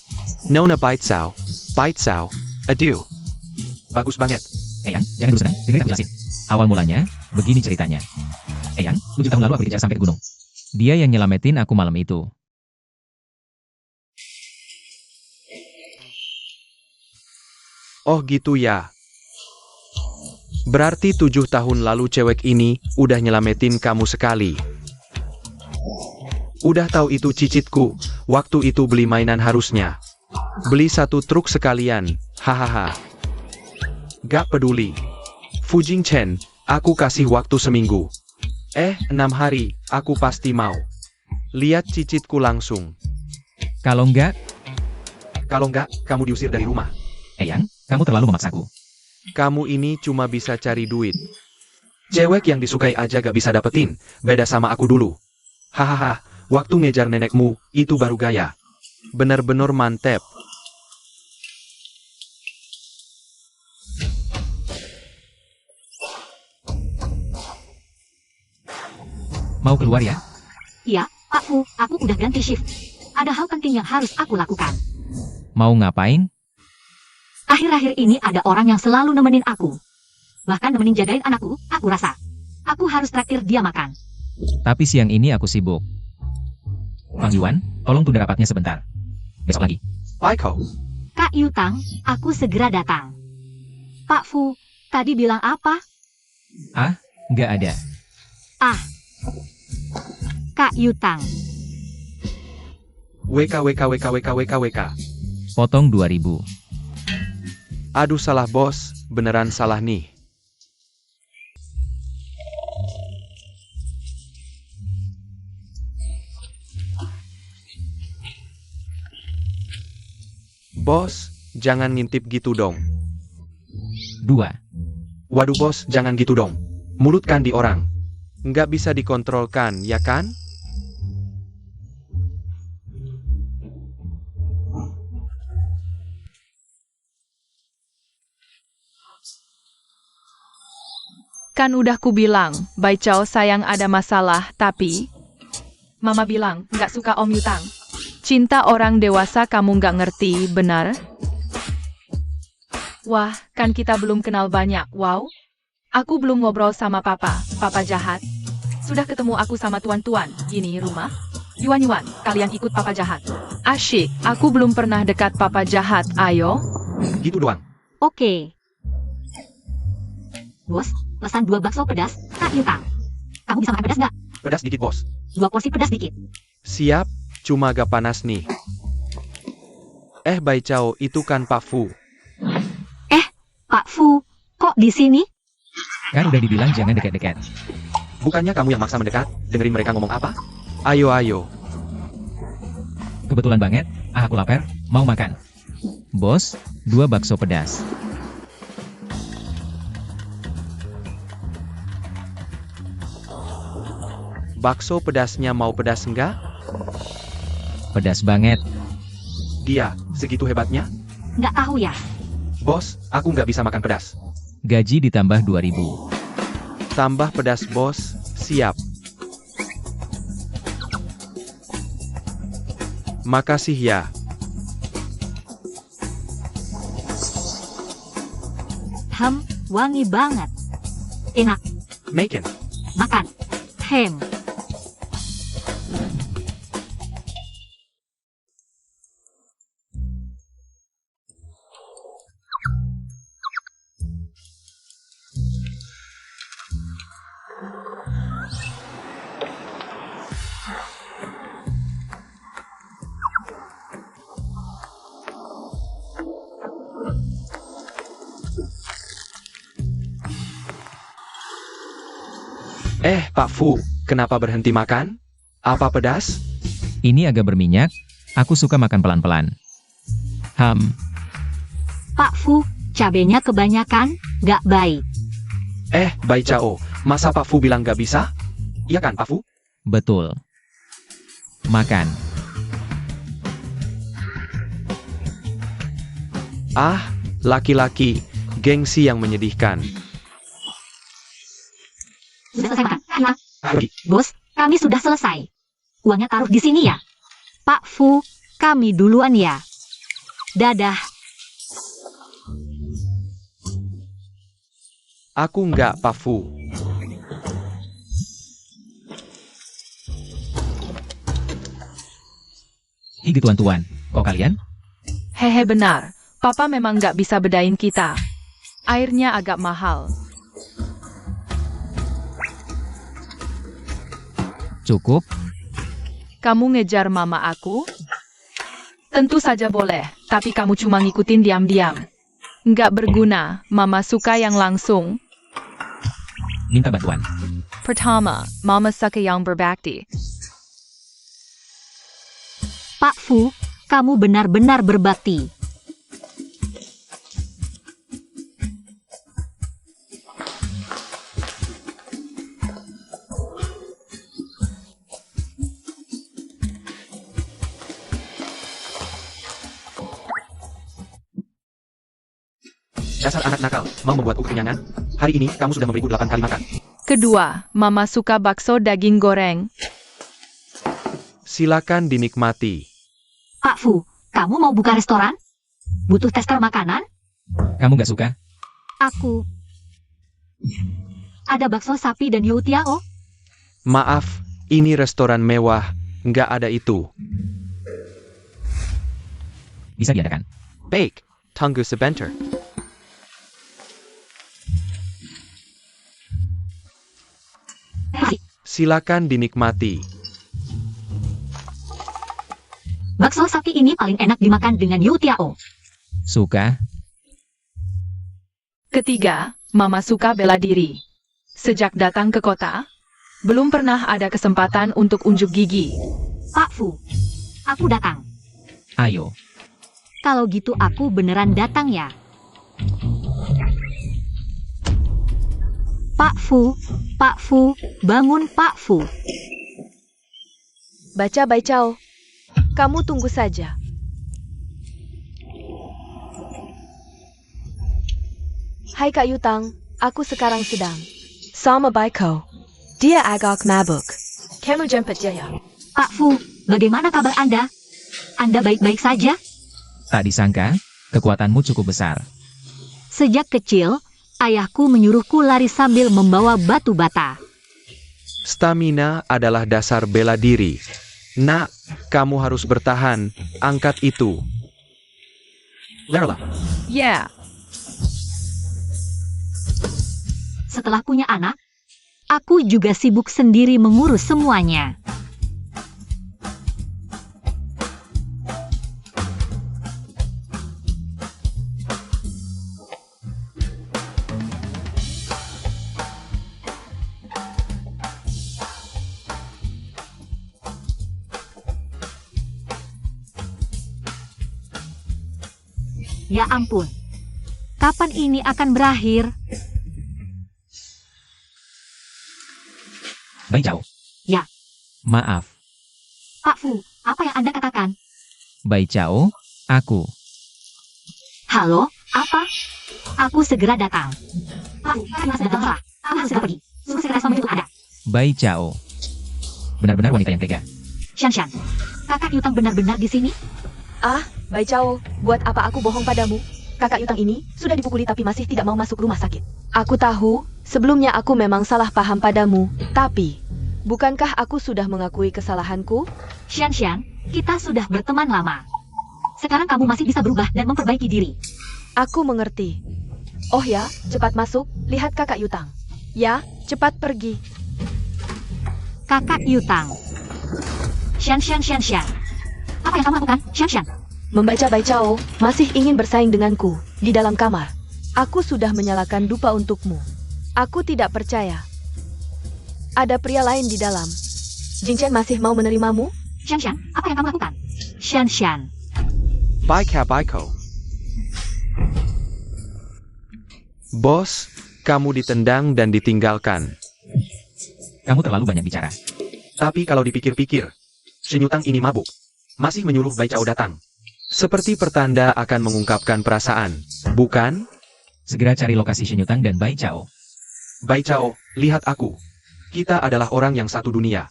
Nona Bai Chao. Aduh. Bagus banget. Eyang, jangan dulu senang, dengerin aku jelasin. Awal mulanya, begini ceritanya. Eyang, 7 tahun lalu aku dikejar sampai ke gunung. Dia yang nyelamatin aku malam itu. Oh gitu ya. Berarti 7 tahun lalu cewek ini udah nyelamatin kamu sekali. Udah tahu itu cicitku, waktu itu beli mainan harusnya. Beli 1 truk sekalian, hahaha. Gak peduli. Fujing Chen, aku kasih waktu seminggu. 6 hari, aku pasti mau. Lihat cicitku langsung. Kalau enggak, Kalau enggak, kamu diusir dari rumah. Eyang, kamu terlalu memaksaku. Kamu ini cuma bisa cari duit. Cewek yang disukai aja gak bisa dapetin, beda sama aku dulu. Hahaha, waktu ngejar nenekmu, itu baru gaya. Bener-bener mantep. Mau keluar ya? Iya, Pak Fu, aku udah ganti shift. Ada hal penting yang harus aku lakukan. Mau ngapain? Akhir-akhir ini ada orang yang selalu nemenin aku. Bahkan nemenin jagain anakku, aku rasa. Aku harus traktir dia makan. Tapi siang ini aku sibuk. Fang Yuan, tolong tunda rapatnya sebentar. Besok lagi. Baiko. Kak Yutang, aku segera datang. Pak Fu, tadi bilang apa? Nggak ada. Kak Yutang. WK. Potong 2000. Aduh salah bos, beneran salah nih. Bos, jangan ngintip gitu dong. 2. Waduh bos, jangan gitu dong. Mulut kan di orang. Nggak bisa dikontrolkan, ya kan? Kan udah ku bilang, Bai Chao sayang ada masalah, tapi... Mama bilang, nggak suka Om Yutang. Cinta orang dewasa kamu nggak ngerti, benar? Wah, kan kita belum kenal banyak, wow. Aku belum ngobrol sama papa jahat. Sudah ketemu aku sama tuan-tuan, gini rumah. Yuan, kalian ikut papa jahat. Asyik, aku belum pernah dekat papa jahat, ayo. Gitu doang. Oke. Bos, pesan 2 bakso pedas, Kak Yutang. Kamu bisa makan pedas nggak? Pedas dikit, bos. 2 porsi pedas dikit. Siap, cuma agak panas nih. Bai Chao, itu kan Pak Fu. Pak Fu, kok di sini? Kan udah dibilang jangan dekat-dekat. Bukannya kamu yang maksa mendekat? Dengerin mereka ngomong apa? Ayo. Kebetulan banget, aku lapar, mau makan. Bos, 2 bakso pedas. Bakso pedasnya mau pedas enggak? Pedas banget. Dia, segitu hebatnya? Nggak tahu ya. Bos, aku nggak bisa makan pedas. Gaji ditambah 2.000. Tambah pedas, bos. Siap. Makasih ya. Wangi banget. Enak, Maken. makan. Pak Fu, kenapa berhenti makan? Apa pedas? Ini agak berminyak, aku suka makan pelan-pelan. Pak Fu, cabenya kebanyakan, nggak baik. Bai Chao, masa Pak Fu bilang nggak bisa? Iya kan, Pak Fu? Betul. Makan. Laki-laki, gengsi yang menyedihkan. Sudah selesai makan. Hilang. Pergi. Bos, kami sudah selesai. Uangnya taruh di sini ya. Pak Fu, kami duluan ya. Dadah. Aku nggak, Pak Fu. Ih tuan-tuan, kok kalian? Hehe benar, papa memang nggak bisa bedain kita. Airnya agak mahal. Cukup? Kamu ngejar mama aku? Tentu saja boleh, tapi kamu cuma ngikutin diam-diam. Nggak berguna, mama suka yang langsung. Minta bantuan. Pertama, mama suka yang berbakti. Pak Fu, kamu benar-benar berbakti. Dasar anak nakal, mau membuatku kekenyangan? Hari ini, kamu sudah memberiku 8 kali makan. Kedua, mama suka bakso daging goreng. Silakan dinikmati. Pak Fu, kamu mau buka restoran? Butuh tester makanan? Kamu nggak suka? Aku. Ada bakso sapi dan youtiao? Maaf, ini restoran mewah, nggak ada itu. Bisa diadakan. Baik, tunggu sebentar. Silakan dinikmati. Bakso sapi ini paling enak dimakan dengan youtiao. Suka? Ketiga, mama suka bela diri. Sejak datang ke kota, belum pernah ada kesempatan untuk unjuk gigi. Pak Fu, aku datang. Ayo. Kalau gitu aku beneran datang ya. Pak Fu, bangun Pak Fu. Baca Bai Chao. Kamu tunggu saja. Hai Kak Yutang, aku sekarang sedang Sama Baiko. Dia agak mabuk. Kamu jemput dia ya? Pak Fu, bagaimana kabar Anda? Anda baik-baik saja? Tak disangka, kekuatanmu cukup besar. Sejak kecil, ayahku menyuruhku lari sambil membawa batu bata. Stamina adalah dasar bela diri. Nak, kamu harus bertahan. Angkat itu. Lerla. Yeah. Setelah punya anak, aku juga sibuk sendiri mengurus semuanya. Ya ampun, kapan ini akan berakhir? Bai Chao. Ya. Maaf, Pak Fu, apa yang Anda katakan? Bai Chao, aku. Halo, apa? Aku segera datang. Pak Fu, kakak sedang telah. Aku harus segera pergi. Suruh segera suami itu ada. Bai Chao. Benar-benar wanita yang tega. Shan, kakak Yutang benar-benar di sini? Ah, Bai Chao, buat apa aku bohong padamu? Kakak Yutang ini sudah dipukuli tapi masih tidak mau masuk rumah sakit. Aku tahu, sebelumnya aku memang salah paham padamu. Tapi, bukankah aku sudah mengakui kesalahanku? Shan, kita sudah berteman lama. Sekarang kamu masih bisa berubah dan memperbaiki diri. Aku mengerti. Oh ya, cepat masuk, lihat kakak Yutang. Ya, cepat pergi. Kakak Yutang. Shan. Apa yang kamu lakukan, Shan? Membaca Bai Chao, masih ingin bersaing denganku, di dalam kamar. Aku sudah menyalakan dupa untukmu. Aku tidak percaya. Ada pria lain di dalam. Jing Chen masih mau menerimamu? Shan, apa yang kamu lakukan? Shan. Baiko. Bos, kamu ditendang dan ditinggalkan. Kamu terlalu banyak bicara. Tapi kalau dipikir-pikir, Shin Yutang ini mabuk. Masih menyuruh Bai Chao datang. Seperti pertanda akan mengungkapkan perasaan, bukan? Segera cari lokasi Shin Yutang dan Bai Chao. Bai Chao, lihat aku. Kita adalah orang yang satu dunia.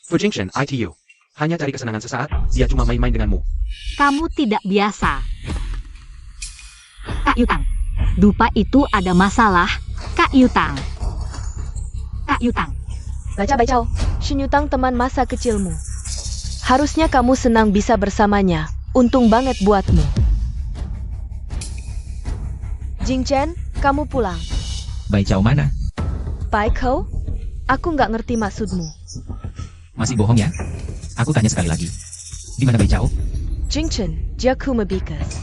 Fu Jingshan, ITU. Hanya cari kesenangan sesaat, dia cuma main-main denganmu. Kamu tidak biasa. Kak Yutang, dupa itu ada masalah. Kak Yutang. Baca Bai Chao, Shin Yutang teman masa kecilmu. Harusnya kamu senang bisa bersamanya. Untung banget buatmu. Jing Chen, kamu pulang. Bai Chao mana? Baiko, aku nggak ngerti maksudmu. Masih bohong ya? Aku tanya sekali lagi. Di mana Bai Chao? Jing Chen, dia kumabikas.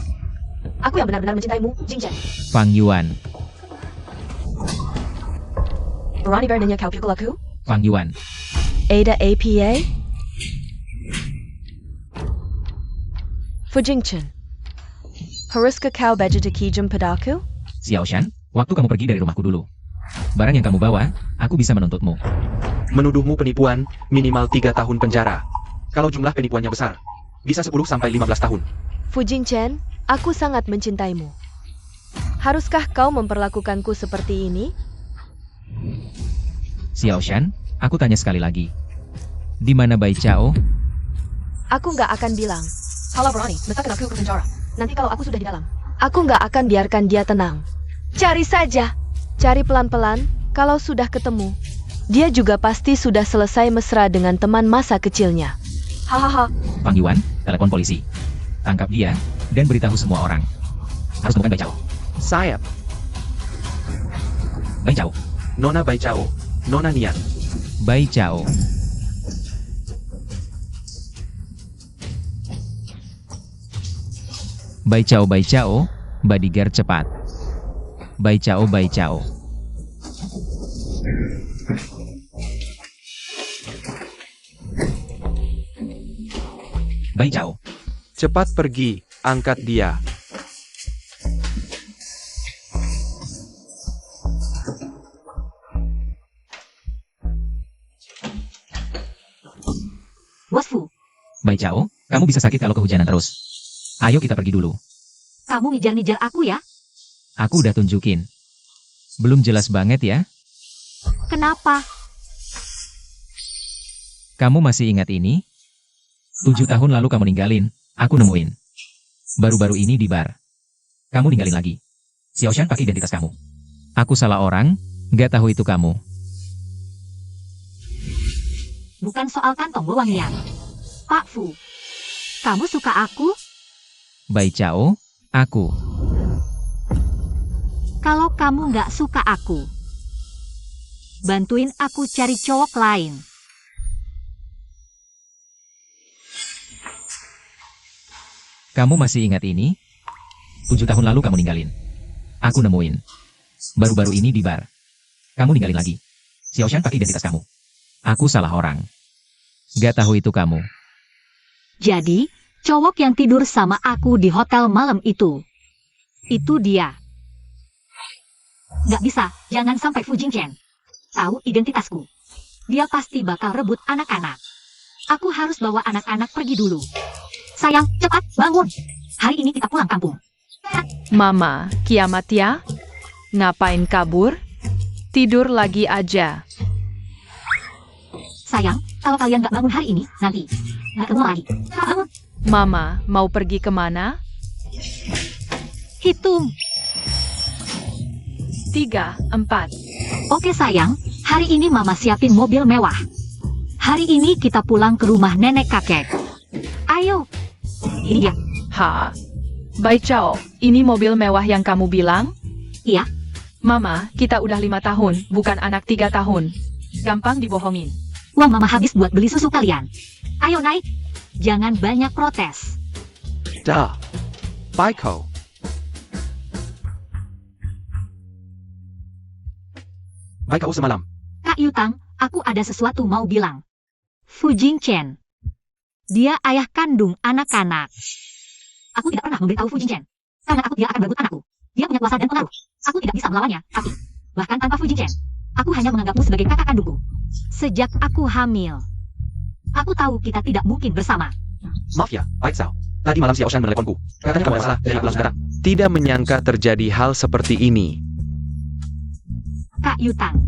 Aku yang benar-benar mencintaimu, Jing Chen. Fang Yuan. Berani beraninya kau pukul aku? Fang Yuan. Ada APA? Fu Jing Chen. Haruskah kau bagi padaku? Xiao Shan, waktu kamu pergi dari rumahku dulu. Barang yang kamu bawa, aku bisa menuntutmu. Menuduhmu penipuan, minimal 3 tahun penjara. Kalau jumlah penipuannya besar, bisa 10 sampai 15 tahun. Fu Jing Chen, aku sangat mencintaimu. Haruskah kau memperlakukanku seperti ini? Xiao Shan, aku tanya sekali lagi. Di mana Bai Chao? Aku nggak akan bilang. Kalau berani, letakkan aku ke penjara. Nanti kalau aku sudah di dalam, aku nggak akan biarkan dia tenang. Cari saja. Cari pelan-pelan, kalau sudah ketemu. Dia juga pasti sudah selesai mesra dengan teman masa kecilnya. Hahaha. Fang Yuan, telepon polisi. Tangkap dia, dan beritahu semua orang. Harus temukan Bai Chao. Sayap, Bai Chao. Nona Bai Chao, Nona Nian. Bai Chao. Bai Chao, bodyguard cepat. Bai Chao. Bai Chao. Cepat pergi, angkat dia. Bos Fu, Bai Chao, kamu bisa sakit kalau kehujanan terus. Ayo kita pergi dulu. kamu ngejar-ngejar aku ya? Aku udah tunjukin. Belum jelas banget ya? Kenapa? Kamu masih ingat ini? 7 tahun lalu kamu ninggalin, aku nemuin. Baru-baru ini di bar. Kamu ninggalin lagi. Xiaoshan pakai identitas kamu. Aku salah orang, nggak tahu itu kamu. Bukan soal kantong wewangian. Pak Fu, kamu suka aku? Bai Chao, aku. Kalau kamu nggak suka aku, bantuin aku cari cowok lain. Kamu masih ingat ini? 7 tahun lalu kamu ninggalin. Aku nemuin. Baru-baru ini di bar. Kamu ninggalin lagi. Xiaoshan pakai identitas kamu. Aku salah orang. Gak tahu itu kamu. Jadi, cowok yang tidur sama aku di hotel malam itu dia. Nggak bisa, jangan sampai Fu Jingchen tahu identitasku. Dia pasti bakal rebut anak-anak. Aku harus bawa anak-anak pergi dulu. Sayang, cepat bangun. Hari ini kita pulang kampung. Mama, kiamat ya? Ngapain kabur? Tidur lagi aja. Sayang, kalau kalian nggak bangun hari ini, nanti nggak ketemu lagi. Bangun. Mama, mau pergi kemana? Hitung. 3, 4. Oke sayang, hari ini mama siapin mobil mewah. Hari ini kita pulang ke rumah nenek kakek. Ayo. Ini dia. Ha. Bai Chao, ini mobil mewah yang kamu bilang? Iya. Mama, kita udah 5 tahun, bukan anak 3 tahun. Gampang dibohongin. Uang mama habis buat beli susu kalian. Ayo naik. Jangan banyak protes. Dah. Bai Chao. Bai Chao semalam. Kak Yutang, aku ada sesuatu mau bilang. Fu Jingchen. Dia ayah kandung anak-anak. Aku tidak pernah memberitahu Fu Jingchen. Karena aku dia akan berebut anakku. Dia punya kuasa dan pengaruh. Aku tidak bisa melawannya, tapi bahkan tanpa Fu Jingchen, aku hanya menganggapmu sebagai kakak kandungku. Sejak aku hamil, aku tahu kita tidak mungkin bersama. Maaf ya, Bai Chao. Tadi malam Xiaoshan meneleponku. Katanya kamu masalah, jadi aku langsung datang. Tidak menyangka terjadi hal seperti ini. Kak Yutang,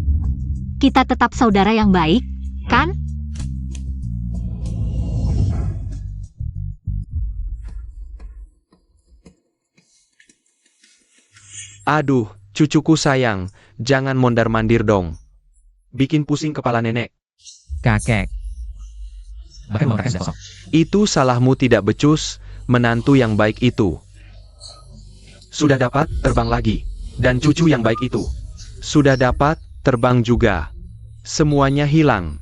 kita tetap saudara yang baik, kan? Aduh, cucuku sayang, jangan mondar-mandir dong. Bikin pusing kepala nenek. Kakek. Bahkan mau sudah kosong. Itu salahmu tidak becus, menantu yang baik itu. Sudah dapat, terbang lagi. Dan cucu yang baik itu. Sudah dapat, terbang juga. Semuanya hilang.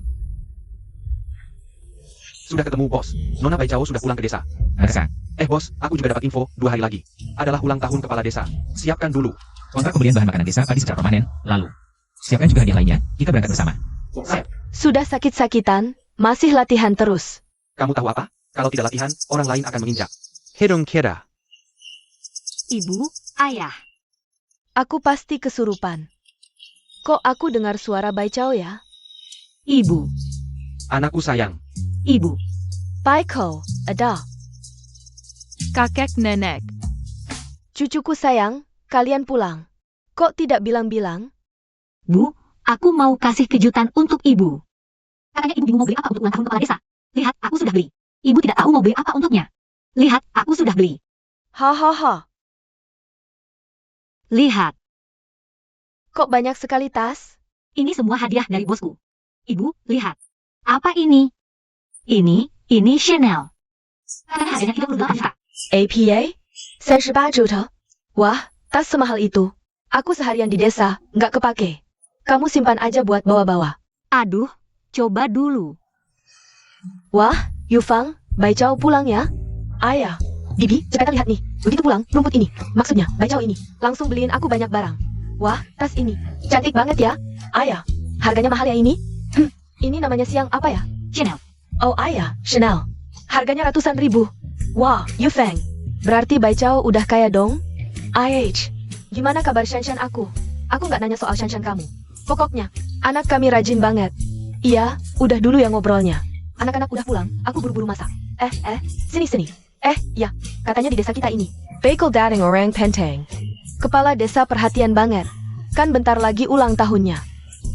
Sudah ketemu bos. Nona Bai Chao sudah pulang ke desa. Ada. Bos, aku juga dapat info, 2 hari lagi. Adalah ulang tahun kepala desa. Siapkan dulu. Kontrak pembelian bahan makanan desa padi secara permanen, lalu. Siapkan juga hadiah lainnya, kita berangkat bersama. Siap. Sudah sakit-sakitan, masih latihan terus. Kamu tahu apa? Kalau tidak latihan, orang lain akan menginjak. Hidung kira. Ibu, ayah. Aku pasti kesurupan. Kok aku dengar suara Bai Chao ya? Ibu, Anakku sayang. ibu. Bai Chao, ada. Kakek nenek. Cucuku sayang, kalian pulang. Kok tidak bilang-bilang? Bu, aku mau kasih kejutan untuk ibu. Katanya ibu bingung mau beli apa untuk ulang tahun kepala desa. Lihat, aku sudah beli. Ibu tidak tahu mau beli apa untuknya. Lihat, aku sudah beli. Hahaha. Lihat, Kok banyak sekali tas? ini semua hadiah dari bosku. Ibu, lihat. Apa ini? Ini Chanel. Katanya harganya 38 juta. APA? 38 juta? Wah, tas semahal itu. Aku seharian di desa, nggak kepake. Kamu simpan aja buat bawa-bawa. Aduh, coba dulu. Wah, Yufang, Bai Chao pulang ya? Ayah, Bibi, cepetan lihat nih. Begitu pulang, rumput ini. Maksudnya, Bai Chao ini. Langsung beliin aku banyak barang. Wah, tas ini. Cantik banget ya. Ayah, harganya mahal ya ini? Ini namanya siang apa ya? Chanel. Oh ayah, Chanel. Harganya ratusan ribu. Wah, Yufeng. Berarti Bai Chao udah kaya dong? IH, gimana kabar Shanshan aku? Aku nggak nanya soal Shanshan kamu. Pokoknya, anak kami rajin banget. Iya, udah dulu ya ngobrolnya. Anak-anak udah pulang, aku buru-buru masak. Sini. Ya, katanya di desa kita ini. Bagel Dading Orang Penteng. Kepala desa perhatian banget. Kan bentar lagi ulang tahunnya.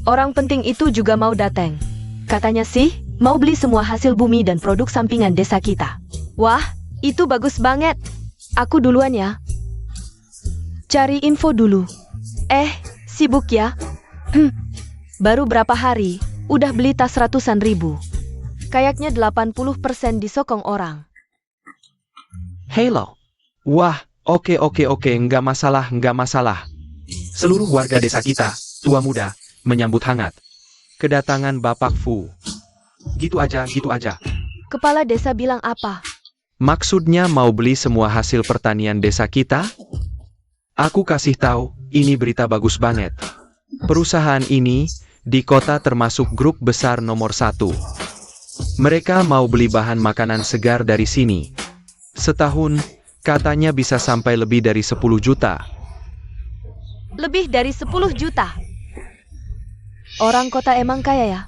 Orang penting itu juga mau datang. Katanya sih, mau beli semua hasil bumi dan produk sampingan desa kita. Wah, itu bagus banget. Aku duluan ya. Cari info dulu. Sibuk ya? Baru berapa hari, udah beli tas ratusan ribu. Kayaknya 80% disokong orang. Hello. Wah, oke, nggak masalah. Seluruh warga desa kita, tua muda, menyambut hangat kedatangan Bapak Fu. Gitu aja. Kepala desa bilang apa? Maksudnya mau beli semua hasil pertanian desa kita? Aku kasih tahu, ini berita bagus banget. Perusahaan ini di kota termasuk grup besar nomor 1. Mereka mau beli bahan makanan segar dari sini. Setahun, katanya bisa sampai lebih dari 10 juta. Lebih dari 10 juta. Orang kota emang kaya ya?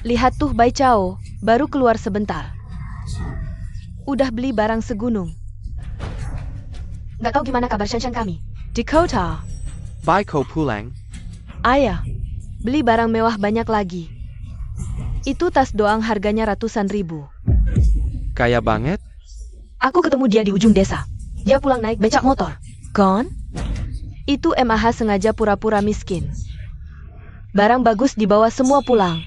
Lihat tuh Bai Chao, baru keluar sebentar. Udah beli barang segunung. Nggak tahu gimana kabar Shanshan kami. Di kota. Baiko pulang. Ayah, beli barang mewah banyak lagi. Itu tas doang harganya ratusan ribu. Kaya banget? Aku ketemu dia di ujung desa. Dia pulang naik becak motor. Kon? Itu MAH sengaja pura-pura miskin. Barang bagus dibawa semua pulang.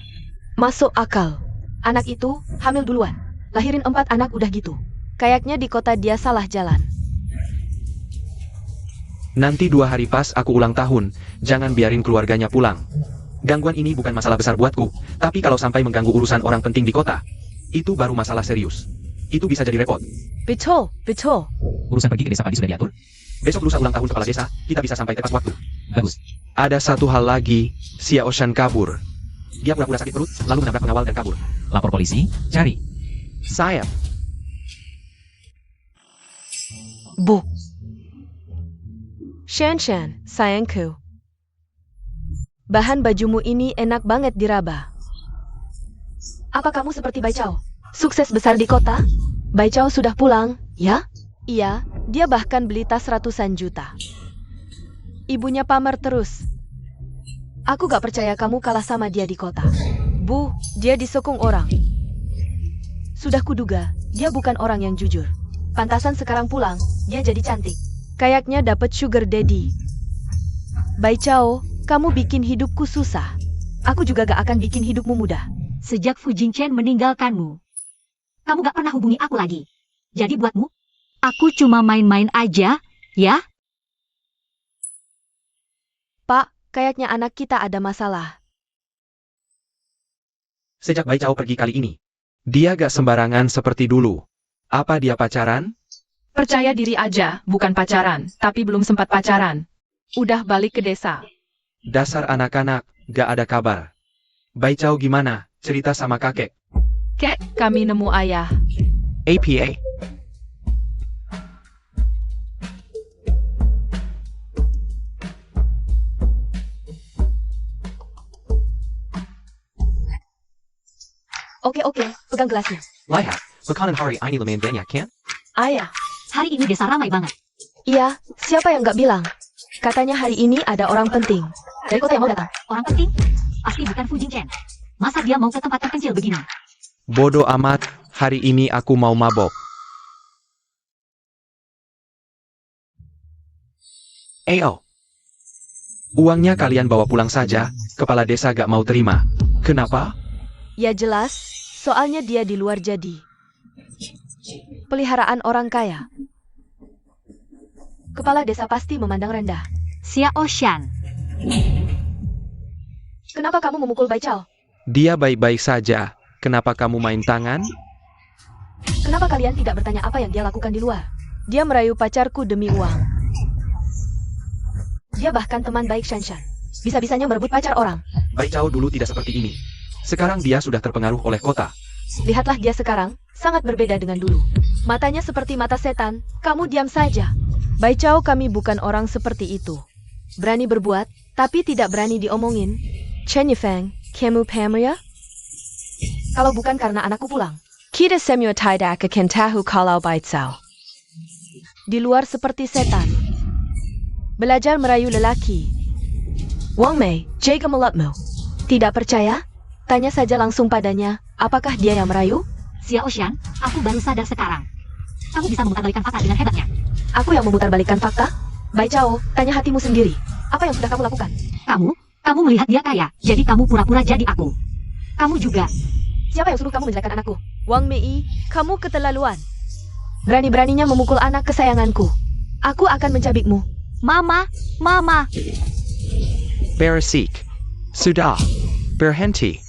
Masuk akal. Anak itu hamil duluan. Lahirin 4 anak udah gitu. Kayaknya di kota dia salah jalan. Nanti 2 hari pas aku ulang tahun, jangan biarin keluarganya pulang. Gangguan ini bukan masalah besar buatku, tapi kalau sampai mengganggu urusan orang penting di kota, itu baru masalah serius. Itu bisa jadi repot. Betul. Urusan pergi ke desa padi sudah diatur. Besok lusa ulang tahun kepala desa, kita bisa sampai tepat waktu. Bagus. Ada satu hal lagi, Xiao Shan kabur. Dia pura-pura sakit perut, lalu menabrak pengawal dan kabur. Lapor polisi, cari. Sayap. Bu. Shanshan, sayangku. Bahan bajumu ini enak banget diraba. Apa kamu seperti Bai Chao? Sukses besar di kota? Bai Chao sudah pulang, ya? Iya, dia bahkan beli tas ratusan juta. Ibunya pamer terus. Aku gak percaya kamu kalah sama dia di kota. Bu, dia disokong orang. Sudah kuduga, dia bukan orang yang jujur. Pantasan sekarang pulang, dia jadi cantik. Kayaknya dapat sugar daddy. Bai Chao, kamu bikin hidupku susah. Aku juga gak akan bikin hidupmu mudah. Sejak Fu Jingchen meninggalkanmu, kamu gak pernah hubungi aku lagi. Jadi buatmu, aku cuma main-main aja, ya? Pak, kayaknya anak kita ada masalah. Sejak Bai Chao pergi kali ini, dia gak sembarangan seperti dulu. Apa dia pacaran? Percaya diri aja, bukan pacaran, tapi belum sempat pacaran. Udah balik ke desa. Dasar anak-anak, gak ada kabar. Bai Chao gimana? Cerita sama kakek. Kek, kami nemu ayah. APA. Oke, pegang gelasnya. Lihat, makanan hari ini lumayan banyak kan? Ayah. Hari ini desa ramai banget. Iya, siapa yang gak bilang? Katanya hari ini ada orang penting. Dari kota yang mau datang. Orang penting? Pasti bukan Fu Jingchen. Masa dia mau ke tempat terpencil begini? Bodoh amat, hari ini aku mau mabok. Ayo. Uangnya kalian bawa pulang saja, kepala desa gak mau terima. Kenapa? Ya jelas, soalnya dia di luar jadi. Peliharaan orang kaya. Kepala desa pasti memandang rendah. Xiao Shan. Kenapa kamu memukul Bai Chao? Dia baik-baik saja. Kenapa kamu main tangan? Kenapa kalian tidak bertanya apa yang dia lakukan di luar? Dia merayu pacarku demi uang. Dia bahkan teman baik Shanshan. Bisa-bisanya merebut pacar orang. Bai Chao dulu tidak seperti ini. Sekarang dia sudah terpengaruh oleh kota. Lihatlah dia sekarang, sangat berbeda dengan dulu. Matanya seperti mata setan, kamu diam saja. Bai Chao, kami bukan orang seperti itu. Berani berbuat, tapi tidak berani diomongin. Chen Yifeng, kamu paham ya? Kalau bukan karena anakku pulang. Kita semua tidak akan tahu kalau Bai Chao di luar seperti setan. Belajar merayu lelaki. Wang Mei, jaga mulutmu. Tidak percaya? Tanya saja langsung padanya, apakah dia yang merayu? Xiao Xian, aku baru sadar sekarang. Kamu bisa memutarbalikkan fakta dengan hebatnya. Aku yang memutarbalikkan fakta? Bai Chao, tanya hatimu sendiri. Apa yang sudah kamu lakukan? Kamu melihat dia kaya, jadi kamu pura-pura jadi aku. Kamu juga. Siapa yang suruh kamu menjelekkan anakku? Wang Mei, kamu keterlaluan. Berani-beraninya memukul anak kesayanganku. Aku akan mencabikmu. Mama. Beresik. Sudah. Berhenti.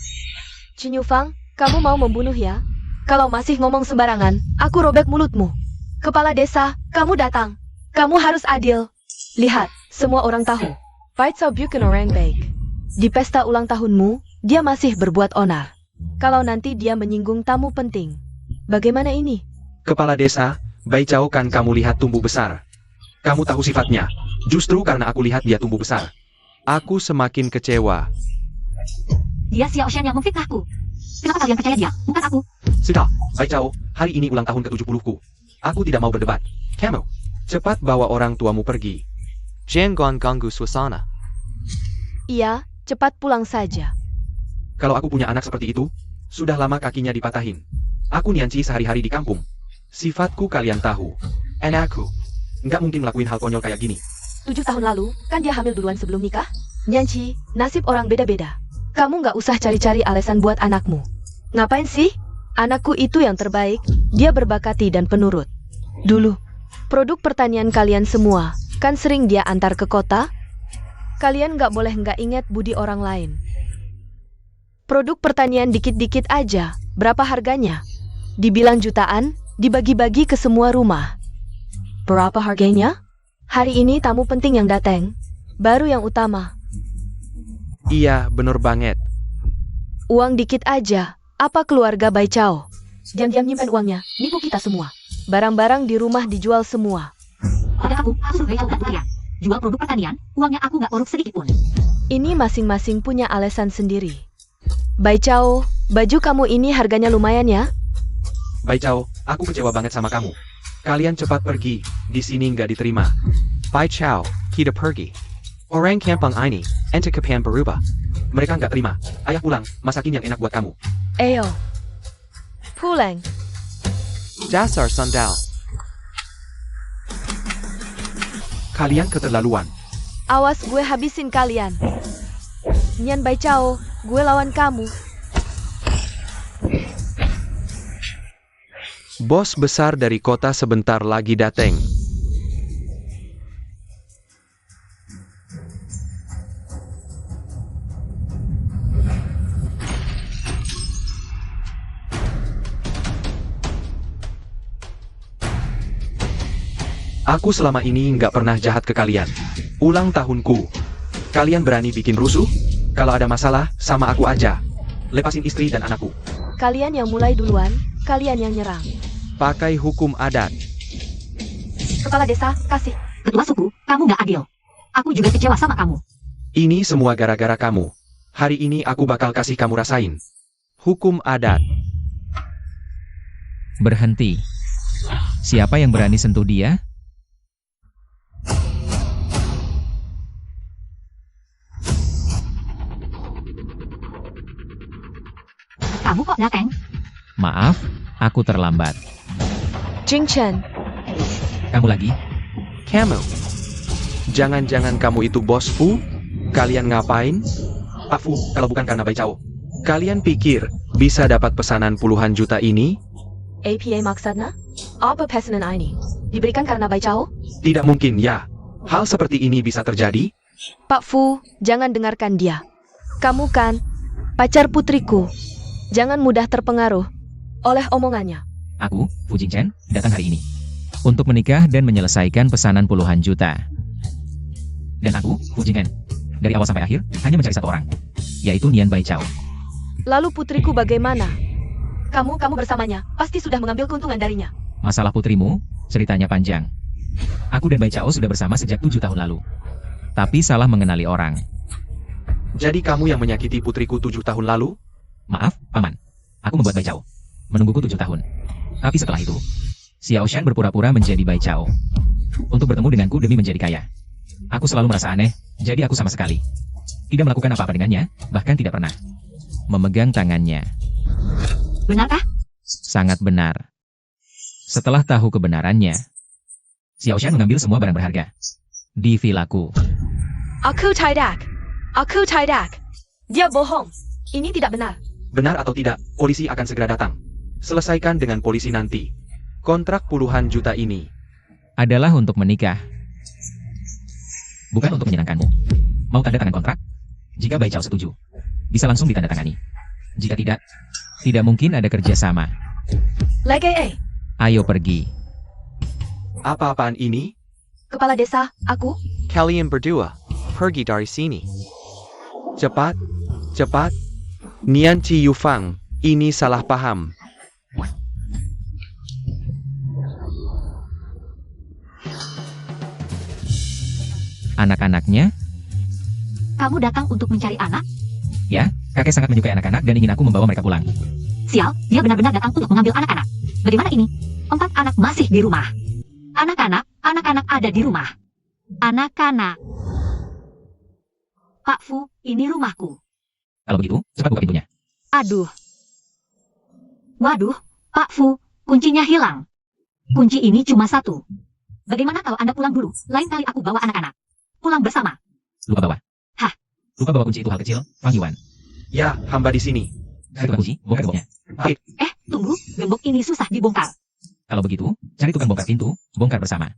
Qin Yufang, kamu mau membunuh ya? Kalau masih ngomong sembarangan, aku robek mulutmu. Kepala desa, kamu datang. Kamu harus adil. Lihat, semua orang tahu. Bai Chao bukan orang baik. Di pesta ulang tahunmu, dia masih berbuat onar. Kalau nanti dia menyinggung tamu penting. Bagaimana ini? Kepala desa, Bai Chao kan kamu lihat tumbuh besar. Kamu tahu sifatnya. Justru karena aku lihat dia tumbuh besar. Aku semakin kecewa. Dia Xiao Xian yang memfitnahku. Kenapa kalian percaya dia, bukan aku? Sudah, Bai Chao, hari ini ulang tahun ke-70-ku. Aku tidak mau berdebat. Kamu, cepat bawa orang tuamu pergi. Jangan ganggu suasana. Iya, cepat pulang saja. Kalau aku punya anak seperti itu, sudah lama kakinya dipatahin. Aku Nianci sehari-hari di kampung. Sifatku kalian tahu. Anakku, nggak mungkin ngelakuin hal konyol kayak gini. 7 tahun lalu, kan dia hamil duluan sebelum nikah? Nyanci, nasib orang beda-beda. Kamu nggak usah cari-cari alasan buat anakmu. Ngapain sih? Anakku itu yang terbaik, dia berbakati dan penurut. Dulu, produk pertanian kalian semua, kan sering dia antar ke kota? Kalian nggak boleh nggak ingat budi orang lain. Produk pertanian dikit-dikit aja, berapa harganya? Dibilang jutaan, dibagi-bagi ke semua rumah. Berapa harganya? Hari ini tamu penting yang datang, baru yang utama. Iya, bener banget. Uang dikit aja, apa keluarga Bai Chao? Diam-diam nyimpen uangnya, nipu kita semua. Barang-barang di rumah dijual semua. Pada kamu, aku suruh jauh dan putria. Jual produk pertanian, uangnya aku nggak korup sedikit pun. Ini masing-masing punya alasan sendiri. Bai Chao, baju kamu ini harganya lumayan ya? Bai Chao, aku kecewa banget sama kamu. Kalian cepat pergi, di sini nggak diterima. Bai Chao, kita pergi. Orang kampung ini, ente kepengen berubah. Mereka nggak terima. Ayah pulang, masakin yang enak buat kamu. Ayo. Pulang. Dasar sandal. Kalian keterlaluan. Awas gue habisin kalian. Nyan Bai Chao, gue lawan kamu. Bos besar dari kota sebentar lagi datang. Aku selama ini nggak pernah jahat ke kalian. Ulang tahunku. Kalian berani bikin rusuh? Kalau ada masalah, sama aku aja. Lepasin istri dan anakku. Kalian yang mulai duluan, kalian yang nyerang. Pakai hukum adat. Kepala desa, kasih. Ketua suku, kamu nggak adil. Aku juga kecewa sama kamu. Ini semua gara-gara kamu. Hari ini aku bakal kasih kamu rasain. Hukum adat. Berhenti. Siapa yang berani sentuh dia? Kamu kok datang? Maaf, aku terlambat. Jing Chen, Kamu lagi? Kamu. Jangan-jangan kamu itu bos Fu? Kalian ngapain? Pak Fu, kalau bukan karena Bai Chao. Kalian pikir bisa dapat pesanan puluhan juta ini? APA maksudnya? Apa pesanan ini? Diberikan karena Bai Chao? Tidak mungkin ya. Hal seperti ini bisa terjadi? Pak Fu, jangan dengarkan dia. Kamu kan pacar putriku. Jangan mudah terpengaruh oleh omongannya. Aku, Fu Jingchen, datang hari ini untuk menikah dan menyelesaikan pesanan puluhan juta. Dan aku, Fu Jingchen, dari awal sampai akhir hanya mencari satu orang, yaitu Nian Bai Chao. Lalu putriku bagaimana? Kamu bersamanya, pasti sudah mengambil keuntungan darinya. Masalah putrimu, ceritanya panjang. Aku dan Bai Chao sudah bersama sejak 7 tahun lalu. Tapi salah mengenali orang. Jadi kamu yang menyakiti putriku 7 tahun lalu? Maaf, Paman. Aku membuat Bai Chao menungguku 7 tahun. Tapi setelah itu, Xiao Shan berpura-pura menjadi Bai Chao untuk bertemu denganku demi menjadi kaya. Aku selalu merasa aneh, jadi aku sama sekali Tidak melakukan apa-apa dengannya, bahkan tidak pernah memegang tangannya. Benarkah? Sangat benar. Setelah tahu kebenarannya, Xiaoshan mengambil semua barang berharga di vilaku. Aku tidak. Aku tidak. Dia bohong. Ini tidak benar. Benar atau tidak, polisi akan segera datang. Selesaikan dengan polisi nanti. Kontrak puluhan juta ini Adalah untuk menikah, bukan untuk menyenangkanmu. Mau tanda tangan kontrak? Jika Bai Chao setuju, bisa langsung ditandatangani. Jika tidak, tidak mungkin ada kerjasama. Lege, Ayo pergi. Apa-apaan ini? kepala desa, aku. Kalian berdua, pergi dari sini. Cepat, cepat. Nian Chi Yufang, ini salah paham. Anak-anaknya, Kamu datang untuk mencari anak? ya, kakek sangat menyukai anak-anak dan ingin aku membawa mereka pulang. Sial, dia benar-benar datang untuk mengambil anak-anak. Bagaimana ini? 4 anak masih di rumah. Anak-anak ada di rumah. Anak-anak. Pak Fu, ini rumahku. Kalau begitu, cepat buka pintunya. Aduh. Waduh, Pak Fu, kuncinya hilang. Kunci ini cuma 1. Bagaimana kalau Anda pulang dulu? Lain kali aku bawa anak-anak. Pulang bersama. Lupa bawa. Hah? Lupa bawa kunci itu hal kecil, Fang Yuan. Ya, hamba di sini. Cari tukang kunci, bongkar gemboknya. Tunggu, gembok ini susah dibongkar. Kalau begitu, cari tukang bongkar pintu, bongkar bersama.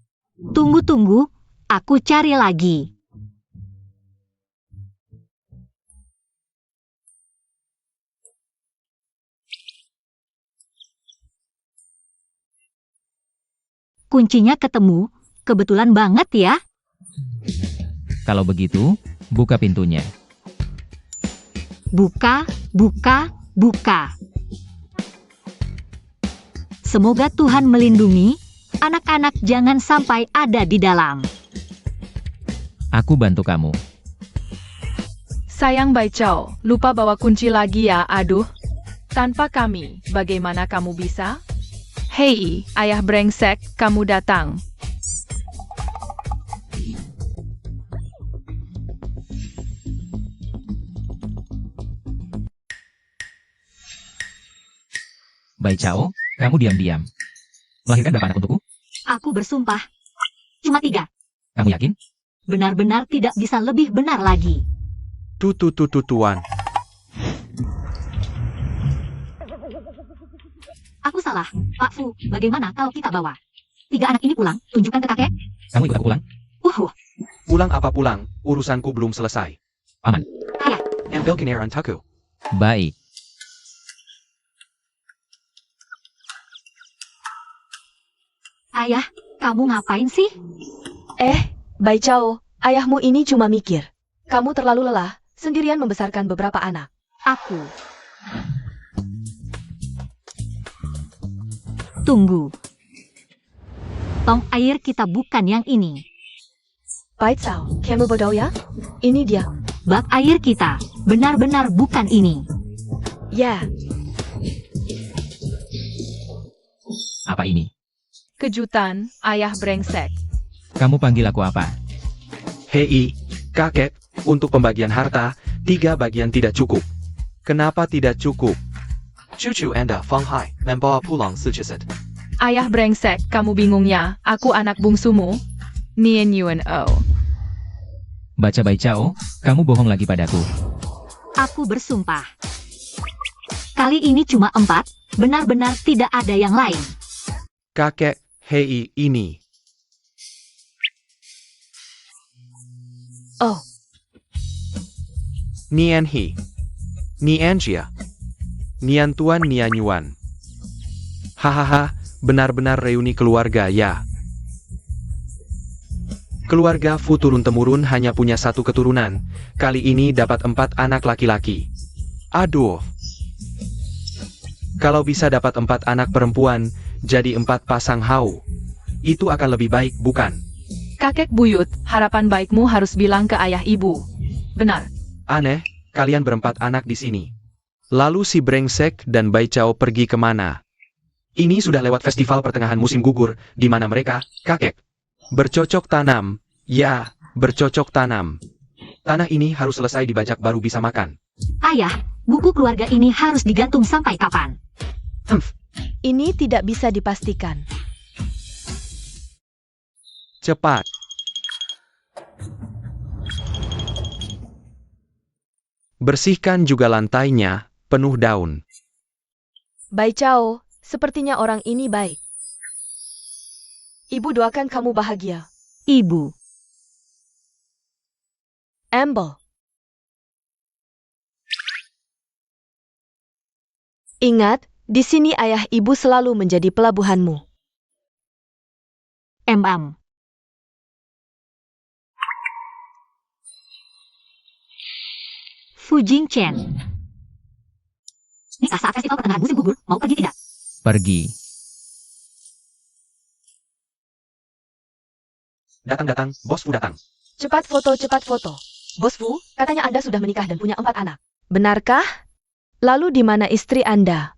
Tunggu, aku cari lagi. Kuncinya ketemu, kebetulan banget ya. Kalau begitu, buka pintunya. Buka. Semoga Tuhan melindungi, anak-anak jangan sampai ada di dalam. Aku bantu kamu. Sayang Bai Chao, lupa bawa kunci lagi ya, aduh. Tanpa kami, bagaimana kamu bisa? Hei, ayah brengsek, kamu datang. Bai Chao, kamu diam-diam. Melahirkan berapa anak untukku? Aku bersumpah. Cuma 3. Kamu yakin? Benar-benar tidak bisa lebih benar lagi. Tuan. Aku salah. Pak Fu, bagaimana kalau kita bawa 3 anak ini pulang? Tunjukkan ke kakek. Kamu ikut aku pulang? Pulang apa pulang, urusanku belum selesai. Paman. Ayah. Ambil kendaraan taku. Baik. Ayah, kamu ngapain sih? Bai Chao, ayahmu ini cuma mikir. Kamu terlalu lelah, sendirian membesarkan beberapa anak. Aku. Tunggu. Tong air kita bukan yang ini. Bai Chao, kamu bodoh ya? Ini dia. Bak air kita benar-benar bukan ini. Ya, Apa ini? Kejutan, ayah brengsek. Kamu panggil aku apa? Hei, kakek, untuk pembagian harta, 3 bagian tidak cukup. Kenapa tidak cukup? Cucu Anda Fang Hai membawa pulang 4 set. Ayah brengsek, kamu bingung ya? Aku anak bungsumu. Nian Yuan O. Baca Bai Chao, kamu bohong lagi padaku. Aku bersumpah. Kali ini cuma 4, benar-benar tidak ada yang lain. Kakek, hei ini. Oh. Nian He. Nian Jia. Nian Tuan Nian Yuan. Hahaha, benar-benar reuni keluarga ya. Keluarga Fu turun-temurun hanya punya 1 keturunan. Kali ini dapat 4 anak laki-laki. Aduh. Kalau bisa dapat 4 anak perempuan, jadi 4 pasang hau. Itu akan lebih baik, bukan? Kakek buyut, harapan baikmu harus bilang ke ayah ibu. Benar. Aneh, kalian berempat anak di sini. Lalu si brengsek dan Bai Chao pergi kemana? Ini sudah lewat festival pertengahan musim gugur, di mana mereka, kakek, bercocok tanam. Ya, bercocok tanam. Tanah ini harus selesai dibajak baru bisa makan. Ayah, buku keluarga ini harus digantung sampai kapan? Ini tidak bisa dipastikan. Cepat. Bersihkan juga lantainya, penuh daun. Bai Chao, sepertinya orang ini baik. Ibu doakan kamu bahagia. Ibu. Amble. Ingat, di sini ayah ibu selalu menjadi pelabuhanmu. Em. Fu Jingchen. Nikah saat festival pertengahan musim gugur, mau pergi tidak? Pergi. Datang, Bos Fu datang. Cepat foto, cepat foto. Bos Fu, katanya Anda sudah menikah dan punya 4 anak. Benarkah? Lalu di mana istri Anda?